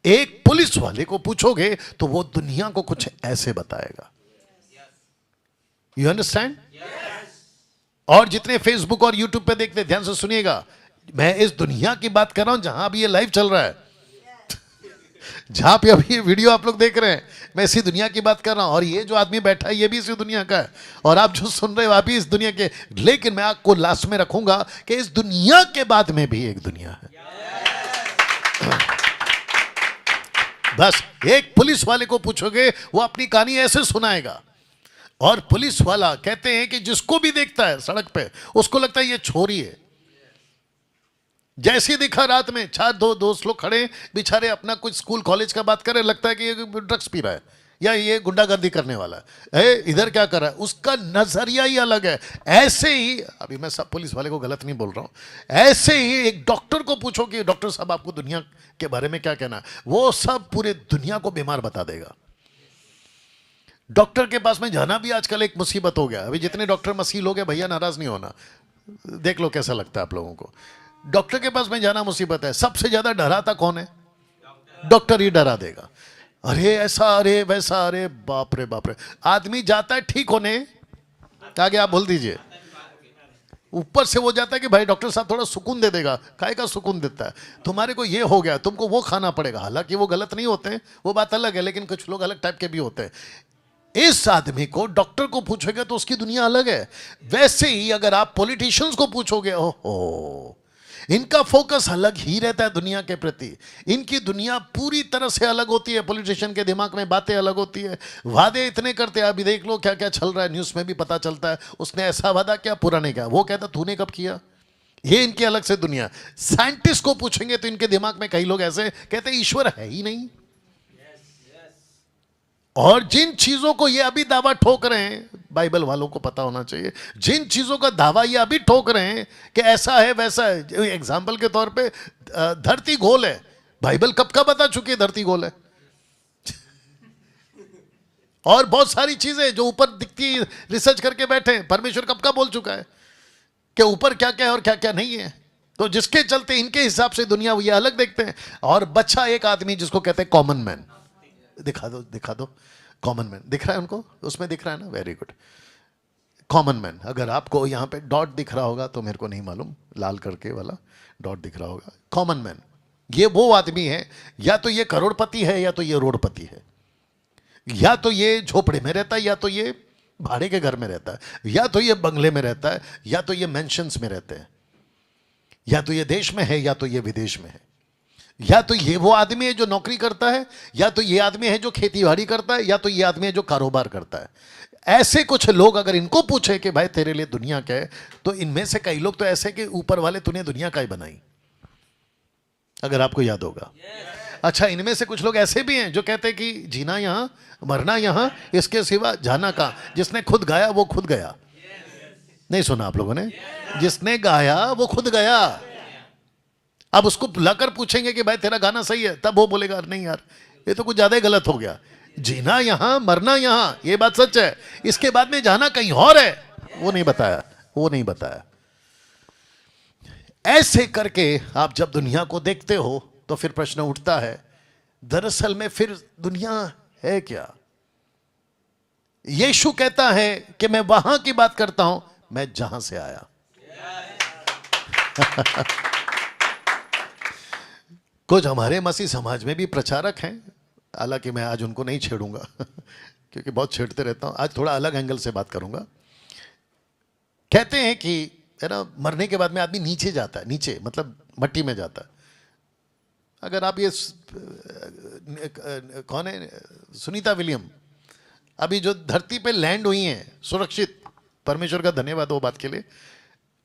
एक पुलिस वाले को पूछोगे तो वो दुनिया को कुछ ऐसे बताएगा। You understand? और जितने फेसबुक और यूट्यूब पे देखते, ध्यान से सुनिएगा, मैं इस दुनिया की बात कर रहा हूं जहां भी ये लाइव चल रहा है, जहां पे अभी ये वीडियो आप लोग देख रहे हैं, मैं इसी दुनिया की बात कर रहा हूं। और ये जो आदमी बैठा है, ये भी इसी दुनिया का है, और आप जो सुन रहे हो आप भी इस दुनिया के। लेकिन मैं आपको लास्ट में रखूंगा कि इस दुनिया के बाद में भी एक दुनिया है। बस एक पुलिस वाले को पूछोगे, वो अपनी कहानी ऐसे सुनाएगा। और पुलिस वाला कहते हैं कि जिसको भी देखता है सड़क पे, उसको लगता है ये छोरी है। जैसे दिखा रात में, 4 दोस्त लोग खड़े बेचारे, अपना कुछ स्कूल कॉलेज का बात कर रहे, लगता है कि ये ड्रग्स पी रहा है या ये गुंडागर्दी करने वाला है, इधर क्या कर रहा है, उसका नजरिया ही अलग है। ऐसे ही, अभी मैं सब पुलिस वाले को गलत नहीं बोल रहा हूं, ऐसे ही एक डॉक्टर को पूछो कि डॉक्टर साहब आपको दुनिया के बारे में क्या कहना है, वो सब पूरे दुनिया को बीमार बता देगा। डॉक्टर के पास में जाना भी आजकल एक मुसीबत हो गया। अभी जितने डॉक्टर मसीह लोग हैं, भैया नाराज नहीं होना, देख लो कैसा लगता है आप लोगों को। डॉक्टर के पास में जाना मुसीबत है। सबसे ज्यादा डराता कौन है? डॉक्टर ही डरा देगा। अरे ऐसा, अरे वैसा, अरे बाप रे बाप रे। आदमी जाता है ठीक होने, आगे आप बोल दीजिए, ऊपर से वो जाता है कि भाई डॉक्टर साहब थोड़ा सुकून दे देगा। काहे का सुकून देता है? तुम्हारे को ये हो गया, तुमको वो खाना पड़ेगा। हालांकि वो गलत नहीं होते हैं, वो बात अलग है, लेकिन कुछ लोग अलग टाइप के भी होते हैं। इस आदमी को, डॉक्टर को पूछोगे तो उसकी दुनिया अलग है। वैसे ही अगर आप पॉलिटिशियंस को पूछोगे, ओहो, इनका फोकस अलग ही रहता है दुनिया के प्रति। इनकी दुनिया पूरी तरह से अलग होती है। पॉलिटिशियन के दिमाग में बातें अलग होती है, वादे इतने करते हैं। अभी देख लो क्या क्या चल रहा है, न्यूज़ में भी पता चलता है। उसने ऐसा वादा किया, पूरा नहीं किया। वो कहता तूने कब किया। ये इनकी अलग से दुनिया। साइंटिस्ट को पूछेंगे तो इनके दिमाग में कई लोग ऐसे कहते हैं ईश्वर है ही नहीं। और जिन चीजों को ये अभी दावा ठोक रहे हैं, बाइबल वालों को पता होना चाहिए, जिन चीजों का दावा ये अभी ठोक रहे हैं कि ऐसा है वैसा है। एग्जाम्पल के तौर पे धरती गोल है, बाइबल कब का बता चुकी है धरती गोल है। और बहुत सारी चीजें जो ऊपर दिखती, रिसर्च करके बैठे, परमेश्वर कब का बोल चुका है कि ऊपर क्या क्या है और क्या क्या नहीं है। तो जिसके चलते इनके हिसाब से दुनिया ये अलग देखते हैं। और बच्चा एक आदमी जिसको कहते हैं कॉमन मैन, दिखा दो दिखा दो। कॉमन मैन दिख रहा है उनको, उसमें दिख रहा है ना, वेरी गुड। कॉमन मैन, अगर आपको यहाँ पे डॉट दिख रहा होगा तो मेरे को नहीं मालूम, लाल करके वाला डॉट दिख रहा होगा। कॉमन मैन ये वो आदमी है, या तो ये करोड़पति है या तो ये रोडपति है, या तो ये झोपड़े में रहता है या तो ये भाड़े के घर में रहता है, या तो ये बंगले में रहता है या तो ये मेंशंस में रहते हैं, या तो ये देश में है या तो ये विदेश में है, या तो ये वो आदमी है जो नौकरी करता है, या तो ये आदमी है जो खेतीबाड़ी करता है, या तो ये आदमी है जो कारोबार करता है। ऐसे कुछ लोग अगर इनको पूछे कि भाई तेरे लिए दुनिया क्या है, तो इनमें से कई लोग तो ऐसे कि ऊपर वाले तूने दुनिया का ही बनाई, अगर आपको याद होगा। अच्छा, इनमें से कुछ लोग ऐसे भी हैं जो कहते हैं कि जीना यहां, मरना यहां, इसके सिवा जाना कहां। जिसने खुद गाया वो खुद गया। नहीं सुना आप लोगों ने? जिसने गाया वो खुद गया। अब उसको बुलाकर पूछेंगे कि भाई तेरा गाना सही है, तब वो बोलेगा नहीं यार ये तो कुछ ज्यादा ही गलत हो गया। जीना यहां, मरना यहां, ये बात सच है। इसके बाद में जाना कहीं और है, वो नहीं बताया, वो नहीं बताया। ऐसे करके आप जब दुनिया को देखते हो तो फिर प्रश्न उठता है, दरअसल में फिर दुनिया है क्या? यीशु कहता है कि मैं वहां की बात करता हूं, मैं जहां से आया। कुछ हमारे मसीह समाज में भी प्रचारक हैं, हालांकि मैं आज उनको नहीं छेड़ूंगा क्योंकि बहुत छेड़ते रहता हूं। आज थोड़ा अलग एंगल से बात करूंगा। कहते हैं कि है ना, मरने के बाद में आदमी नीचे जाता है, नीचे मतलब मट्टी में जाता है। अगर आप ये कौन है, सुनीता विलियम, अभी जो धरती पे लैंड हुई हैं सुरक्षित, परमेश्वर का धन्यवाद वो बात के लिए।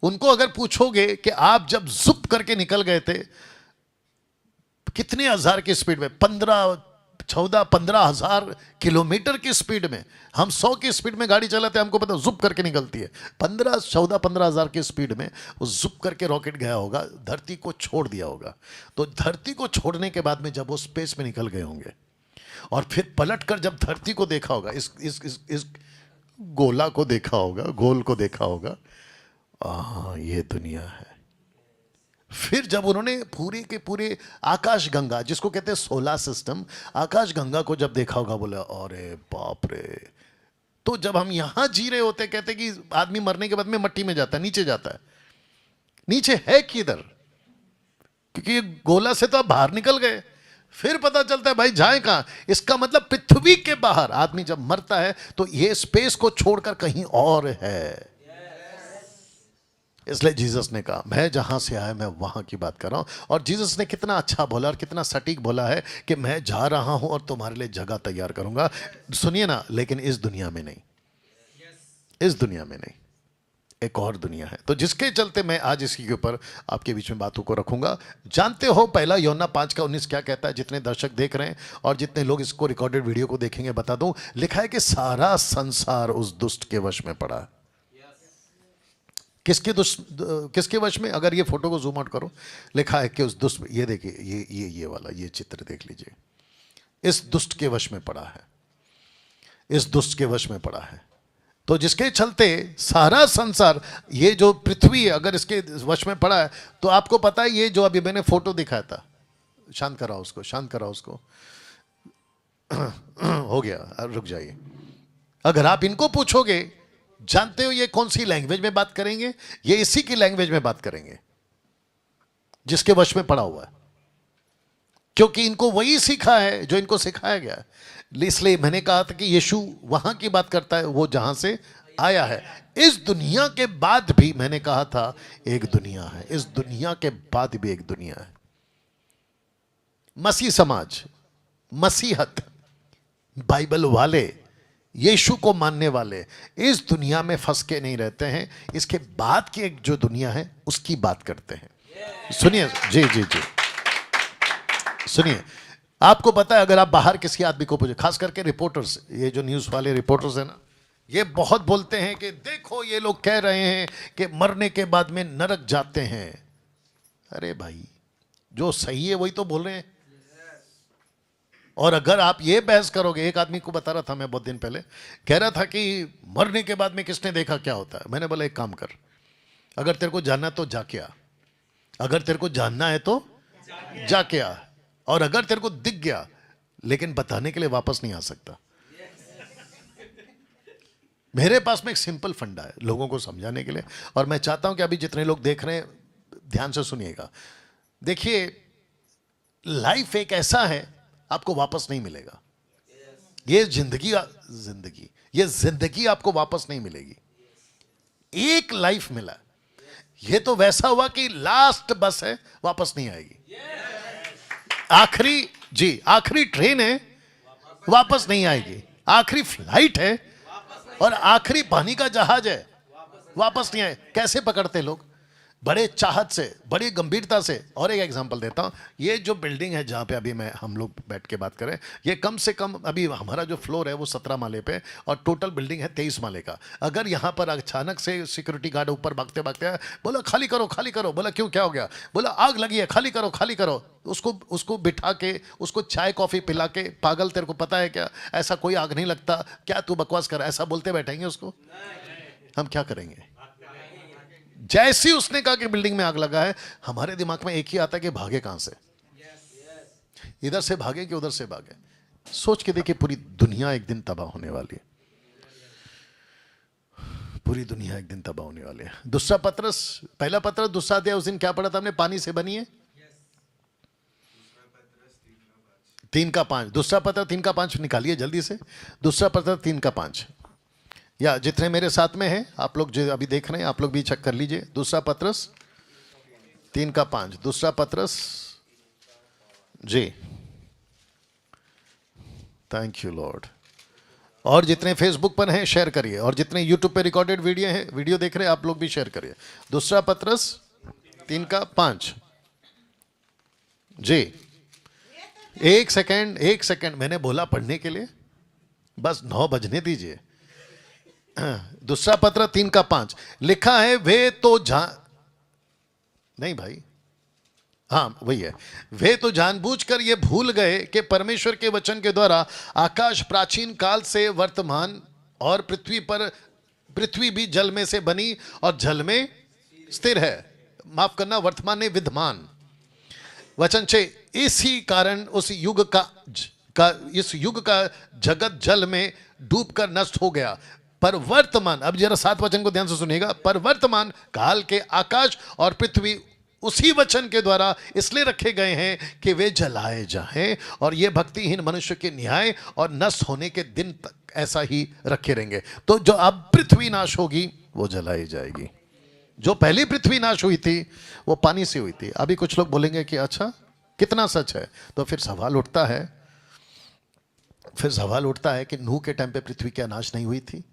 उनको अगर पूछोगे कि आप जब जुप करके निकल गए थे कितने हजार की स्पीड में, 15,000 किलोमीटर की स्पीड में, हम 100 की स्पीड में गाड़ी चलाते हैं, हमको पता जुप करके निकलती है। 15,000 की स्पीड में वो जुप करके रॉकेट गया होगा, धरती को छोड़ दिया होगा। तो धरती को छोड़ने के बाद में जब वो स्पेस में निकल गए होंगे और फिर पलट कर जब धरती को देखा होगा, इस गोला को देखा होगा, गोल को देखा होगा, ये दुनिया है। फिर जब उन्होंने पूरे के पूरे आकाश गंगा, जिसको कहते हैं सोलर सिस्टम, आकाश गंगा को जब देखा होगा, बोला अरे बाप रे। तो जब हम यहां जी रहे होते, कहते कि आदमी मरने के बाद में मट्टी में जाता है, नीचे जाता है। नीचे है किधर? क्योंकि ये गोला से तो आप बाहर निकल गए। फिर पता चलता है भाई जाए कहां। इसका मतलब पृथ्वी के बाहर आदमी जब मरता है तो ये स्पेस को छोड़कर कहीं और है। इसलिए जीसस ने कहा मैं जहां से आया मैं वहां की बात कर रहा हूं। और जीसस ने कितना अच्छा बोला और कितना सटीक बोला है कि मैं जा रहा हूं और तुम्हारे लिए जगह तैयार करूंगा। सुनिए ना, लेकिन इस दुनिया में नहीं, इस दुनिया में नहीं, एक और दुनिया है। तो जिसके चलते मैं आज इसी के ऊपर आपके बीच में बातों को रखूंगा। जानते हो पहला यूहन्ना 5:19 क्या कहता है? जितने दर्शक देख रहे हैं और जितने लोग इसको रिकॉर्डेड वीडियो को देखेंगे बता दूं, लिखा है कि सारा संसार उस दुष्ट के वश में पड़ा है। किसके वश में? अगर ये फोटो को जूम आउट करो, लिखा है कि उस दुष्ट, ये देखिए, ये वाला ये चित्र देख लीजिए, इस दुष्ट के वश में पड़ा है, इस दुष्ट के वश में पड़ा है। तो जिसके चलते सारा संसार, ये जो पृथ्वी है अगर इसके वश में पड़ा है, तो आपको पता है ये जो अभी मैंने फोटो दिखाया था, शांत कराओ उसको, शांत कराओ उसको हो गया, रुक जाइए। अगर आप इनको पूछोगे, जानते हो ये कौन सी लैंग्वेज में बात करेंगे? ये इसी की लैंग्वेज में बात करेंगे जिसके वश में पड़ा हुआ है, क्योंकि इनको वही सीखा है जो इनको सिखाया गया है। इसलिए मैंने कहा था कि यीशु वहां की बात करता है, वो जहां से आया है। इस दुनिया के बाद भी, मैंने कहा था एक दुनिया है, इस दुनिया के बाद भी एक दुनिया है। मसीह समाज, मसीहत, बाइबल वाले, यीशु को मानने वाले इस दुनिया में फंस के नहीं रहते हैं। इसके बाद की एक जो दुनिया है उसकी बात करते हैं। सुनिए, जी जी जी सुनिए। आपको पता है, अगर आप बाहर किसी आदमी को पूछे, खास करके रिपोर्टर्स, ये जो न्यूज़ वाले रिपोर्टर्स हैं ना, ये बहुत बोलते हैं कि देखो ये लोग कह रहे हैं कि मरने के बाद में नरक जाते हैं। अरे भाई, जो सही है वही तो बोल रहे हैं। और अगर आप ये बहस करोगे, एक आदमी को बता रहा था मैं बहुत दिन पहले, कह रहा था कि मरने के बाद में किसने देखा क्या होता है। मैंने बोला एक काम कर, अगर तेरे को जानना तो जाके आ, अगर तेरे को जानना है तो जाके आ, और अगर तेरे को दिख गया लेकिन बताने के लिए वापस नहीं आ सकता। मेरे पास में एक सिंपल फंडा है लोगों को समझाने के लिए, और मैं चाहता हूं कि अभी जितने लोग देख रहे हैं ध्यान से सुनिएगा। देखिए, लाइफ एक ऐसा है, आपको वापस नहीं मिलेगा। ये जिंदगी आपको वापस नहीं मिलेगी। एक लाइफ मिला, ये तो वैसा हुआ कि लास्ट बस है, वापस नहीं आएगी। आखिरी ट्रेन है, वापस नहीं आएगी। आखिरी फ्लाइट है और आखिरी पानी का जहाज है, वापस नहीं आए। कैसे पकड़ते लोग? बड़े चाहत से, बड़ी गंभीरता से। और एक एग्जांपल देता हूं, ये जो बिल्डिंग है जहां पे अभी हम लोग बैठ के बात करें, ये कम से कम अभी हमारा जो फ्लोर है वो 17 माले पे, और टोटल बिल्डिंग है 23 माले का। अगर यहां पर अचानक से सिक्योरिटी गार्ड ऊपर भागते भागते आया, बोला खाली करो खाली करो। बोला क्यों, क्या हो गया? बोला आग लगी है, खाली करो खाली करो। उसको बिठा के, उसको चाय कॉफी पिला के, पागल तेरे को पता है क्या, ऐसा कोई आग नहीं लगता, क्या तू बकवास कर, ऐसा बोलते बैठेंगे उसको? हम क्या करेंगे? जैसे उसने कहा कि बिल्डिंग में आग लगा है, हमारे दिमाग में एक ही आता है कि भागे कहां से, इधर से भागे कि उधर से भागे। सोच के देखिए, पूरी दुनिया एक दिन तबाह होने वाली है। पूरी दुनिया एक दिन तबाह होने वाली है। दूसरा पत्रस, पहला पत्रस दूसरा अध्याय, उस दिन क्या पढ़ा था हमने? पानी से बनी है 3:5। दूसरा पत्र 3:5 निकालिए जल्दी से। दूसरा पत्र 3:5, या जितने मेरे साथ में हैं आप लोग जो अभी देख रहे हैं, आप लोग भी चेक कर लीजिए। दूसरा पत्रस 3:5, दूसरा पत्रस। जी, थैंक यू लॉर्ड। और जितने फेसबुक पर हैं शेयर करिए, और जितने यूट्यूब पे रिकॉर्डेड वीडियो देख रहे हैं आप लोग भी शेयर करिए। दूसरा पत्रस 3:5। जी, एक सेकंड मैंने बोला पढ़ने के लिए, बस 9 बजने दीजिए। दूसरा पत्र 3:5 लिखा है, वे तो नहीं भाई, हाँ वही है। वे तो जानबूझकर ये भूल गए कि परमेश्वर के वचन के द्वारा आकाश प्राचीन काल से वर्तमान, और पृथ्वी भी जल में से बनी और जल में स्थिर है। माफ करना, वर्तमान नहीं, विद्यमान। वचन 6, इसी कारण उस युग का जगत जल में डूबकर नष्ट हो गया। पर वर्तमान, अब जरा 7 वचन को ध्यान से सुनिएगा। पर वर्तमान काल के आकाश और पृथ्वी उसी वचन के द्वारा इसलिए रखे गए हैं कि वे जलाए जाएं, और ये भक्तिहीन मनुष्य के न्याय और नष्ट होने के दिन तक ऐसा ही रखे रहेंगे। तो जो अब पृथ्वी नाश होगी वो जलाई जाएगी। जो पहली पृथ्वी नाश हुई थी वो पानी से हुई थी। अभी कुछ लोग बोलेंगे कि अच्छा कितना सच है, तो फिर सवाल उठता है कि नूह के टाइम पे पृथ्वी क्या नाश नहीं हुई थी?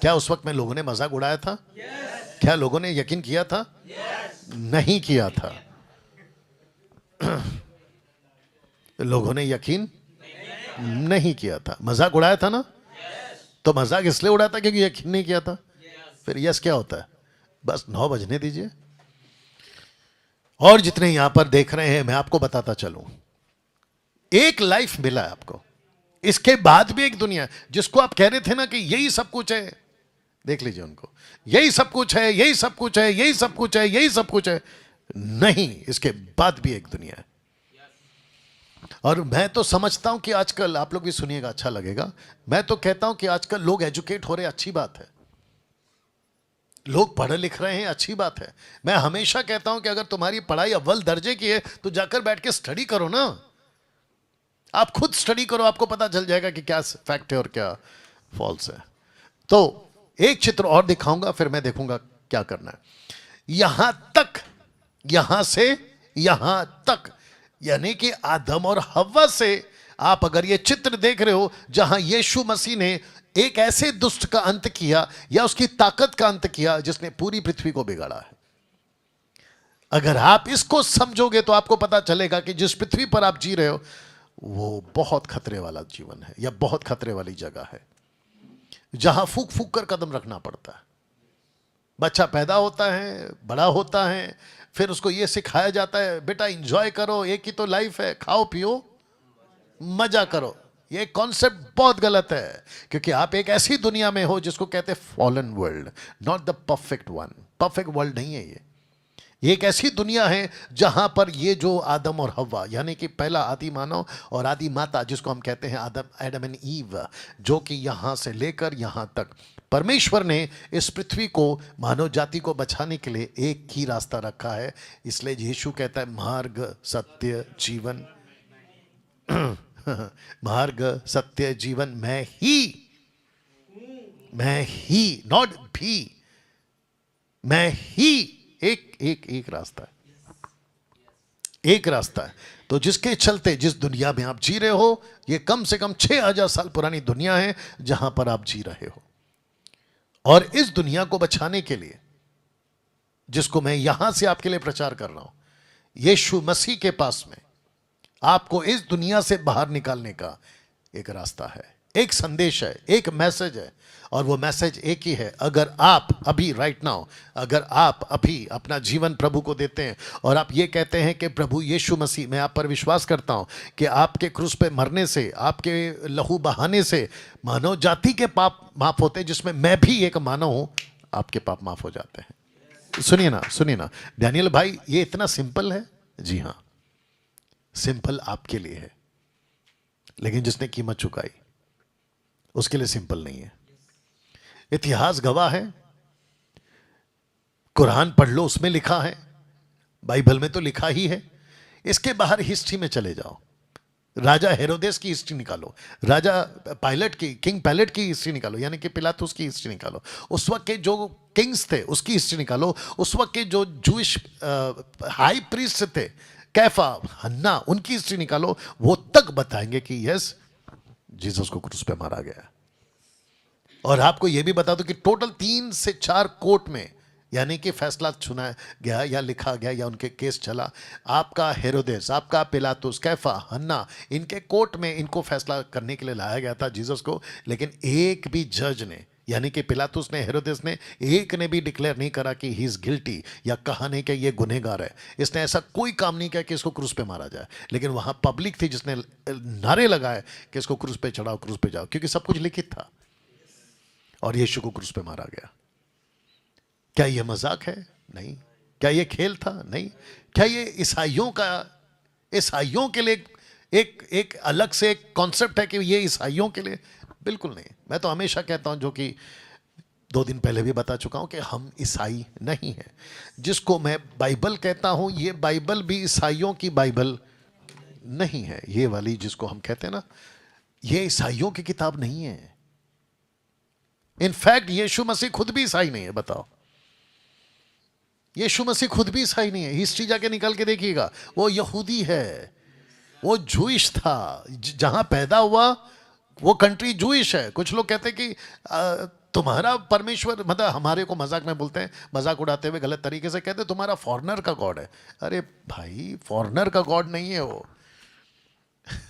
क्या उस वक्त में लोगों ने मजाक उड़ाया था? क्या लोगों ने यकीन किया था? नहीं किया था। लोगों ने यकीन नहीं किया था, मजाक उड़ाया था ना। तो मजाक इसलिए उड़ाया था क्योंकि यकीन नहीं किया था। फिर यस क्या होता है? बस 9 बजने दीजिए। और जितने यहां पर देख रहे हैं, मैं आपको बताता चलूं, एक लाइफ मिला है आपको, इसके बाद भी एक दुनिया जिसको आप कह रहे थे ना कि यही सब कुछ है। देख लीजिए उनको, यही सब कुछ है, यही सब कुछ है, यही सब कुछ है, यही सब कुछ है। नहीं, इसके बाद भी एक दुनिया है। और मैं तो समझता हूं कि आजकल, आप लोग भी सुनिएगा अच्छा लगेगा, मैं तो कहता हूं कि आजकल लोग एजुकेट हो रहे, अच्छी बात है। लोग पढ़ लिख रहे हैं, अच्छी बात है। मैं हमेशा कहता हूं कि अगर तुम्हारी पढ़ाई अव्वल दर्जे की है तो जाकर बैठ के स्टडी करो ना। आप खुद स्टडी करो, आपको पता चल जाएगा कि क्या फैक्ट है और क्या फॉल्स है। तो एक चित्र और दिखाऊंगा, फिर मैं देखूंगा क्या करना है। यहां तक, यहां से यहां तक, यानी कि आदम और हव्वा से आप अगर ये चित्र देख रहे हो जहां यीशु मसीह ने एक ऐसे दुष्ट का अंत किया या उसकी ताकत का अंत किया जिसने पूरी पृथ्वी को बिगाड़ा है। अगर आप इसको समझोगे तो आपको पता चलेगा कि जिस पृथ्वी पर आप जी रहे हो वो बहुत खतरे वाला जीवन है या बहुत खतरे वाली जगह है, जहां फूक फूक कर कदम रखना पड़ता है। बच्चा पैदा होता है, बड़ा होता है, फिर उसको ये सिखाया जाता है बेटा एंजॉय करो, एक ही तो लाइफ है, खाओ पियो मजा करो। ये कॉन्सेप्ट बहुत गलत है, क्योंकि आप एक ऐसी दुनिया में हो जिसको कहते हैं fallen world, not the perfect one. Perfect world नहीं है ये एक ऐसी दुनिया है जहां पर ये जो आदम और हव्वा, यानी कि पहला आदि मानव और आदि माता जिसको हम कहते हैं एडम एंड ईव, जो कि यहां से लेकर यहां तक परमेश्वर ने इस पृथ्वी को, मानव जाति को बचाने के लिए एक ही रास्ता रखा है। इसलिए यीशु कहता है मार्ग सत्य जीवन मार्ग सत्य जीवन मैं ही नॉट भी, मैं ही एक रास्ता है, एक रास्ता है। तो जिसके चलते जिस दुनिया में आप जी रहे हो, ये कम से कम 6000 साल पुरानी दुनिया है जहां पर आप जी रहे हो। और इस दुनिया को बचाने के लिए, जिसको मैं यहां से आपके लिए प्रचार कर रहा हूं, यीशु मसीह के पास में आपको इस दुनिया से बाहर निकालने का एक रास्ता है, एक संदेश है, एक मैसेज है। और वो मैसेज एक ही है, अगर आप अभी राइट नाउ, अगर आप अभी अपना जीवन प्रभु को देते हैं और आप ये कहते हैं कि प्रभु यीशु मसीह, मैं आप पर विश्वास करता हूं कि आपके क्रूस पे मरने से, आपके लहू बहाने से मानव जाति के पाप माफ होते हैं, जिसमें मैं भी एक मानव हूं, आपके पाप माफ हो जाते हैं। सुनिए ना डैनियल भाई, ये इतना सिंपल है। जी हां, सिंपल आपके लिए है, लेकिन जिसने कीमत चुकाई उसके लिए सिंपल नहीं है। इतिहास गवाह है, कुरान पढ़ लो, उसमें लिखा है, बाइबल में तो लिखा ही है। इसके बाहर हिस्ट्री में चले जाओ, राजा हेरोदेस की हिस्ट्री निकालो, राजा पायलट की, किंग पायलट की हिस्ट्री निकालो, यानी कि पिलातुस की हिस्ट्री निकालो, उस वक्त के जो किंग्स थे उसकी हिस्ट्री निकालो, उस वक्त के जो जूइश हाई प्रीस्ट थे, कैफा, हन्ना, उनकी हिस्ट्री निकालो। वो तक बताएंगे कि यस, जीसस को क्रूस पे मारा गया। और आपको यह भी बता दो कि टोटल 3 से 4 कोर्ट में, यानी कि फैसला सुना गया या लिखा गया या उनके केस चला। आपका हेरोदेस, आपका पिलातुस, कैफा, हन्ना, इनके कोर्ट में इनको फैसला करने के लिए लाया गया था जीसस को। लेकिन एक भी जज ने, यानी कि पिलातुस ने, हेरोदेस ने, एक ने भी डिक्लेयर नहीं करा कि ही इज गिल्टी, या कहा नहीं कि ये गुनहगार है। इसने ऐसा कोई काम नहीं किया कि इसको क्रूस पे मारा जाए। लेकिन वहां पब्लिक थी जिसने नारे लगाए कि इसको क्रूस पे चढ़ाओ, क्रूस पे जाओ, क्योंकि सब कुछ लिखित था। और यीशु को क्रूस पे मारा गया। क्या यह मजाक है? नहीं। क्या यह खेल था? नहीं। क्या यह ईसाइयों के लिए एक अलग से एक कॉन्सेप्ट है कि यह ईसाइयों के लिए? बिल्कुल नहीं। मैं तो हमेशा कहता हूं, जो कि 2 दिन पहले भी बता चुका हूं, कि हम ईसाई नहीं हैं। जिसको मैं बाइबल कहता हूं, यह बाइबल भी ईसाइयों की बाइबल नहीं है। ये वाली जिसको हम कहते हैं ना, यह ईसाइयों की किताब नहीं है। इनफैक्ट यीशु मसीह खुद भी ईसाई नहीं है। बताओ, यीशु मसीह खुद भी ईसाई नहीं है। हिस्ट्री जाके निकाल के देखिएगा, वो यहूदी है, वो जूइश था। जहां पैदा हुआ वो कंट्री जूइश है। कुछ लोग कहते हैं कि तुम्हारा परमेश्वर, मतलब हमारे को मजाक में बोलते हैं, मजाक उड़ाते हुए गलत तरीके से कहते हैं तुम्हारा फॉरेनर का गॉड है। अरे भाई, फॉरेनर का गॉड नहीं है वो।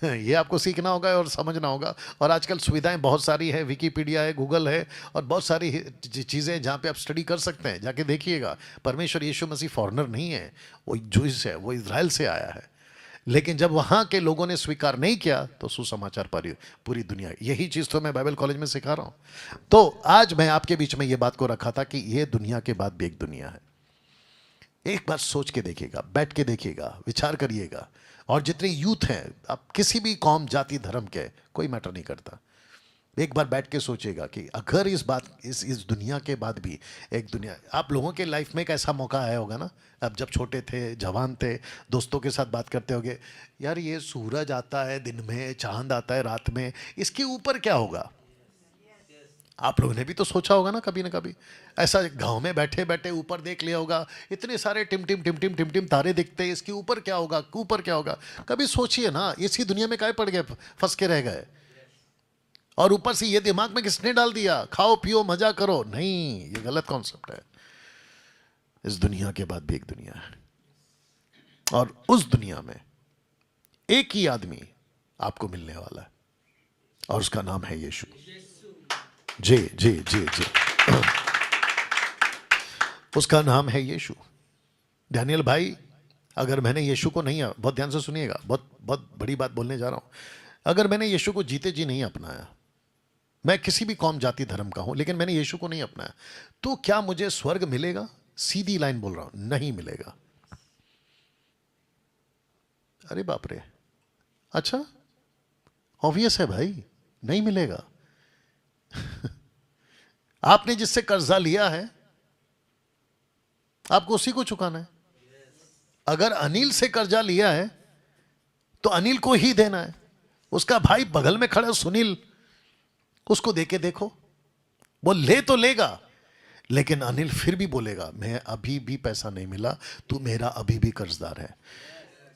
ये आपको सीखना होगा और समझना होगा। और आजकल सुविधाएं बहुत सारी है, विकीपीडिया है, गूगल है, और बहुत सारी चीज़ें जहाँ पे आप स्टडी कर सकते हैं। जाके देखिएगा, परमेश्वर यीशु मसीह फॉरेनर नहीं है, वो जूस है, वो इजराइल से आया है। लेकिन जब वहाँ के लोगों ने स्वीकार नहीं किया तो सुसमाचार पूरी दुनिया। यही चीज़ तो मैं बाइबल कॉलेज में सिखा रहा हूँ। तो आज मैं आपके बीच में ये बात को रखा था कि ये दुनिया के बाद भी एक दुनिया है। एक बार सोच के देखिएगा, बैठ के देखिएगा, विचार करिएगा। और जितने यूथ हैं, आप किसी भी कौम, जाति, धर्म के, कोई मैटर नहीं करता, एक बार बैठ के सोचिएगा कि अगर इस दुनिया के बाद भी एक दुनिया, आप लोगों के लाइफ में एक ऐसा मौका आया होगा ना, अब जब छोटे थे, जवान थे, दोस्तों के साथ बात करते होगे, यार ये सूरज आता है दिन में, चांद आता है रात में, इसके ऊपर क्या होगा? आप लोगों ने भी तो सोचा होगा ना कभी ऐसा, गांव में बैठे बैठे ऊपर देख लिया होगा, इतने सारे टिम टिम टिम टिम टिम टिम तारे दिखते हैं, इसके ऊपर क्या होगा, ऊपर क्या होगा। कभी सोचिए ना, इसी दुनिया में काहे पड़ गए, फंस के रह गए। और ऊपर से ये दिमाग में किसने डाल दिया, खाओ पियो मजा करो, नहीं, ये गलत कॉन्सेप्ट है। इस दुनिया के बाद भी एक दुनिया है, और उस दुनिया में एक ही आदमी आपको मिलने वाला है, और उसका नाम है यीशु। जी जी जी जी, उसका नाम है यीशु। डैनियल भाई, अगर मैंने यीशु को नहीं, बहुत ध्यान से सुनिएगा, बहुत बहुत बड़ी बात बोलने जा रहा हूं, अगर मैंने यीशु को जीते जी नहीं अपनाया, मैं किसी भी कौम जाति धर्म का हूं, लेकिन मैंने यीशु को नहीं अपनाया, तो क्या मुझे स्वर्ग मिलेगा? सीधी लाइन बोल रहा हूं, नहीं मिलेगा। अरे बाप रे, अच्छा, ऑब्वियस है भाई, नहीं मिलेगा। आपने जिससे कर्जा लिया है, आपको उसी को चुकाना है। अगर अनिल से कर्जा लिया है तो अनिल को ही देना है। उसका भाई बगल में खड़ा सुनील, उसको देके देखो, वो ले तो लेगा, लेकिन अनिल फिर भी बोलेगा मैं अभी भी पैसा नहीं मिला, तू मेरा अभी भी कर्जदार है।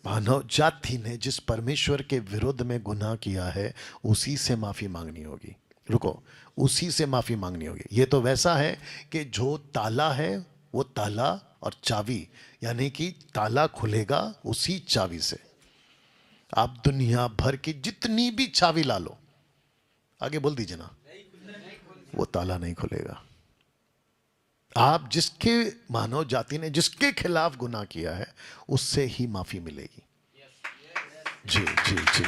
मानव जाति ने जिस परमेश्वर के विरुद्ध में गुनाह किया है, उसी से माफी मांगनी होगी। रुको, उसी से माफी मांगनी होगी। ये तो वैसा है कि जो ताला है वो ताला और चाबी, यानी कि ताला खुलेगा उसी चाबी से। आप दुनिया भर की जितनी भी चाबी ला लो, आगे बोल दीजिए ना, वो ताला नहीं खुलेगा। आप जिसके, मानव जाति ने जिसके खिलाफ गुनाह किया है, उससे ही माफी मिलेगी। जी जी जी,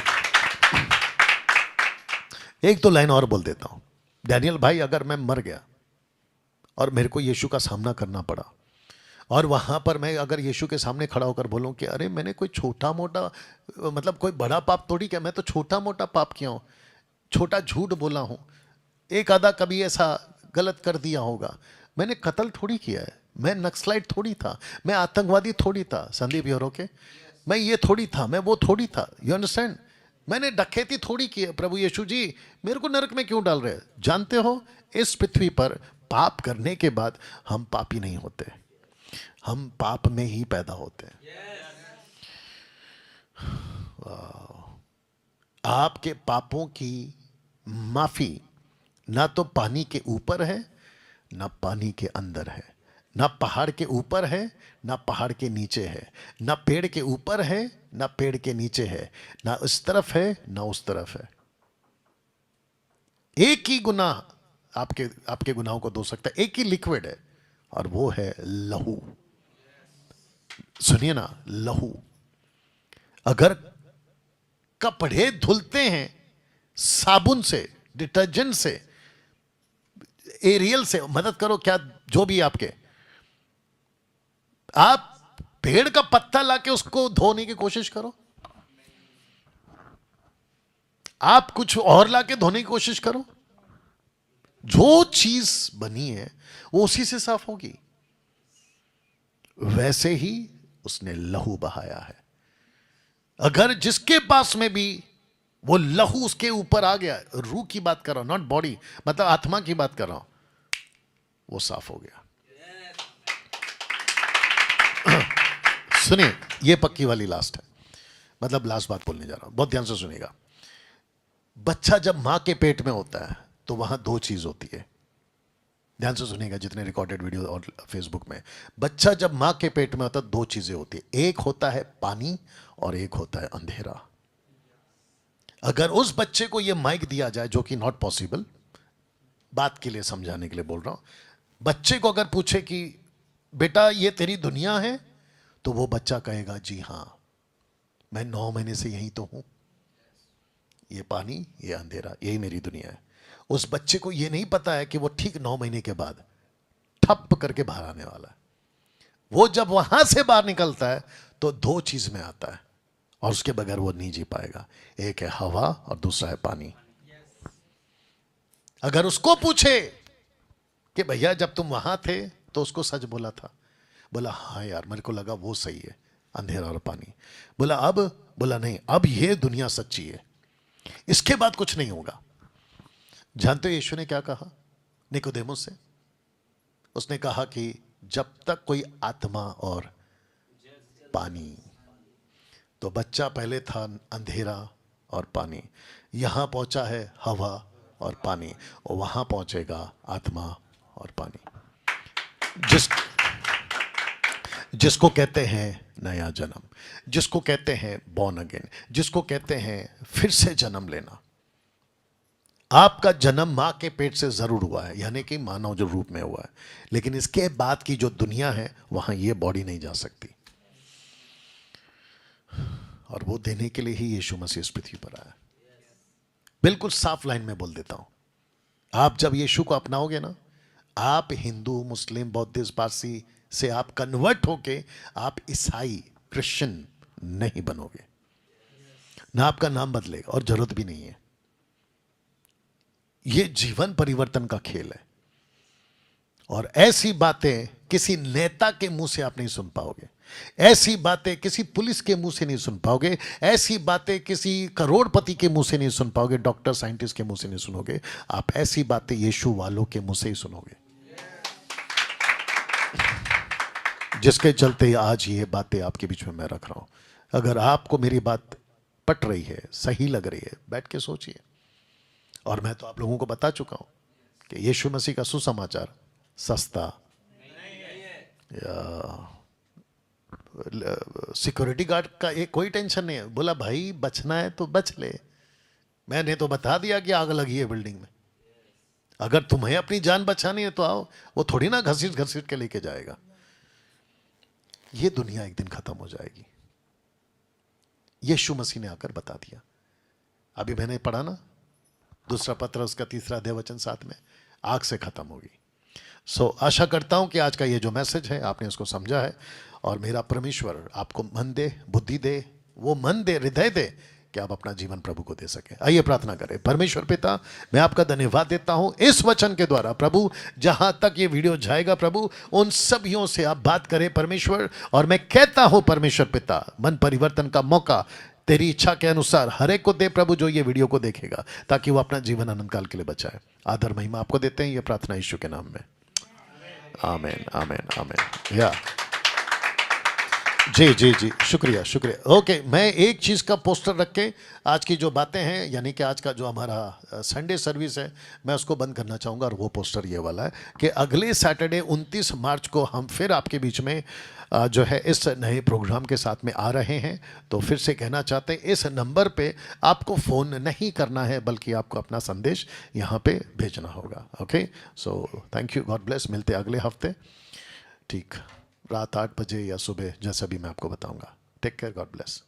एक तो लाइन और बोल देता हूं। डैनियल भाई, अगर मैं मर गया और मेरे को यीशु का सामना करना पड़ा, और वहां पर मैं अगर यीशु के सामने खड़ा होकर बोलूं कि अरे मैंने कोई छोटा मोटा, मतलब कोई बड़ा पाप थोड़ी किया, मैं तो छोटा मोटा पाप किया हूं, छोटा झूठ बोला हूं, एक आधा कभी ऐसा गलत कर दिया होगा, मैंने कत्ल थोड़ी किया है, मैं नक्सलाइट थोड़ी था, मैं आतंकवादी थोड़ी था, संदीप यूरो के, मैं ये थोड़ी था, मैं वो थोड़ी था, यू अंडरस्टैंड, मैंने डकैती थोड़ी की है। प्रभु यीशु जी मेरे को नरक में क्यों डाल रहे हैं? जानते हो, इस पृथ्वी पर पाप करने के बाद हम पापी नहीं होते, हम पाप में ही पैदा होते हैं। आपके पापों की माफी ना तो पानी के ऊपर है, ना पानी के अंदर है, ना पहाड़ के ऊपर है, ना पहाड़ के नीचे है, ना पेड़ के ऊपर है, ना पेड़ के नीचे है, ना उस तरफ है ना उस तरफ है। एक ही गुनाह आपके आपके गुनाहों को धो सकता है, एक ही लिक्विड है, और वो है लहू। सुनिए ना, लहू। अगर कपड़े धुलते हैं साबुन से, डिटर्जेंट से, एरियल से, मदद करो क्या जो भी आपके, आप पेड़ का पत्ता लाके उसको धोने की कोशिश करो, आप कुछ और लाके धोने की कोशिश करो, जो चीज बनी है वो उसी से साफ होगी। वैसे ही उसने लहू बहाया है। अगर जिसके पास में भी वो लहू उसके ऊपर आ गया, रूह की बात कर रहा हूं, नॉट बॉडी, मतलब आत्मा की बात कर रहा हूं, वो साफ हो गया। सुनिए, ये पक्की वाली लास्ट है, मतलब लास्ट बात बोलने जा रहा हूं, बहुत ध्यान से सुनिएगा। बच्चा जब मां के पेट में होता है तो वहां दो चीज होती है, ध्यान से सुनिएगा जितने रिकॉर्डेड वीडियो और फेसबुक में। बच्चा जब मां के पेट में होता है, दो चीजें होती है, एक होता है पानी और एक होता है अंधेरा। अगर उस बच्चे को यह माइक दिया जाए, जो कि नॉट पॉसिबल, बात के लिए समझाने के लिए बोल रहा हूं, बच्चे को अगर पूछे कि बेटा ये तेरी दुनिया है, तो वो बच्चा कहेगा जी हां, मैं 9 महीने से यहीं तो हूं, ये पानी ये अंधेरा यही मेरी दुनिया है। उस बच्चे को ये नहीं पता है कि वो ठीक 9 महीने के बाद ठप करके बाहर आने वाला है। वो जब वहां से बाहर निकलता है तो दो चीज में आता है, और उसके बगैर वो नहीं जी पाएगा, एक है हवा और दूसरा है पानी। अगर उसको पूछे कि भैया जब तुम वहां थे तो उसको सच बोला था, बोला हाँ यार मेरे को लगा वो सही है, अंधेरा और पानी। बोला अब, बोला नहीं, अब ये दुनिया सच्ची है, इसके बाद कुछ नहीं होगा। जानते हो यीशु ने क्या कहा? निकोदेमुस से। उसने कहा कि जब तक कोई आत्मा और पानी, तो बच्चा पहले था अंधेरा और पानी, यहां पहुंचा है हवा और पानी, और वहां पहुंचेगा आत्मा और पानी। जिसको कहते हैं नया जन्म, जिसको कहते हैं बॉर्न अगेन, जिसको कहते हैं फिर से जन्म लेना। आपका जन्म मां के पेट से जरूर हुआ है, यानी कि मानव जो रूप में हुआ है, लेकिन इसके बाद की जो दुनिया है वहां ये बॉडी नहीं जा सकती, और वो देने के लिए ही यीशु मसीह इस पृथ्वी पर आया। बिल्कुल साफ लाइन में बोल देता हूं, आप जब यीशु को अपनाओगे ना, आप हिंदू, मुस्लिम, बौद्धिस्ट, पारसी से आप कन्वर्ट होके आप ईसाई, क्रिश्चियन नहीं बनोगे, ना आपका नाम बदलेगा, और जरूरत भी नहीं है। यह जीवन परिवर्तन का खेल है, और ऐसी बातें किसी नेता के मुंह से आप नहीं सुन पाओगे, ऐसी बातें किसी पुलिस के मुंह से नहीं सुन पाओगे, ऐसी बातें किसी करोड़पति के मुंह से नहीं सुन पाओगे, डॉक्टर, साइंटिस्ट के मुंह से नहीं सुनोगे। आप ऐसी बातें यीशु वालों के मुंह से ही सुनोगे, जिसके चलते आज ये बातें आपके बीच में मैं रख रहा हूं। अगर आपको मेरी बात पट रही है, सही लग रही है, बैठ के सोचिए। और मैं तो आप लोगों को बता चुका हूं कि यीशु मसीह का सुसमाचार सस्ता या सिक्योरिटी गार्ड का एक कोई टेंशन नहीं है। बोला भाई बचना है तो बच ले, मैंने तो बता दिया कि आग लगी है बिल्डिंग में, अगर तुम्हें अपनी जान बचानी है तो आओ। वो थोड़ी ना घसीट घसीट के लेके जाएगा। ये दुनिया एक दिन खत्म हो जाएगी, यीशु मसीह ने आकर बता दिया। अभी मैंने पढ़ा ना, दूसरा पत्र उसका 3 अध्याय वचन 7 में, आग से खत्म होगी। आशा करता हूं कि आज का ये जो मैसेज है आपने उसको समझा है, और मेरा परमेश्वर आपको मन दे, बुद्धि दे, वो मन दे, हृदय दे कि आप अपना जीवन प्रभु को दे सके। आइए प्रार्थना करें। परमेश्वर पिता, मैं आपका धन्यवाद देता हूं इस वचन के द्वारा। प्रभु जहां तक ये वीडियो जाएगा प्रभु, उन सभियों से आप बात करें परमेश्वर, और मैं कहता हूं परमेश्वर पिता, मन परिवर्तन का मौका तेरी इच्छा के अनुसार हर एक को दे प्रभु, जो ये वीडियो को देखेगा, ताकि वो अपना जीवन अनंत काल के लिए बचाए। आदर महिमा आपको देते हैं, ये प्रार्थना यीशु के नाम में, आमीन आमीन आमीन। या जी जी जी, शुक्रिया शुक्रिया। ओके, मैं एक चीज़ का पोस्टर रख के आज की जो बातें हैं, यानी कि आज का जो हमारा संडे सर्विस है, मैं उसको बंद करना चाहूँगा। और वो पोस्टर ये वाला है कि अगले सैटरडे 29 मार्च को हम फिर आपके बीच में जो है इस नए प्रोग्राम के साथ में आ रहे हैं। तो फिर से कहना चाहते हैं, इस नंबर पे आपको फ़ोन नहीं करना है, बल्कि आपको अपना संदेश यहाँ पे भेजना होगा। Okay, so thank you, God bless. मिलते अगले हफ्ते, ठीक रात 8 बजे या सुबह, जैसा भी मैं आपको बताऊंगा। Take care, God bless.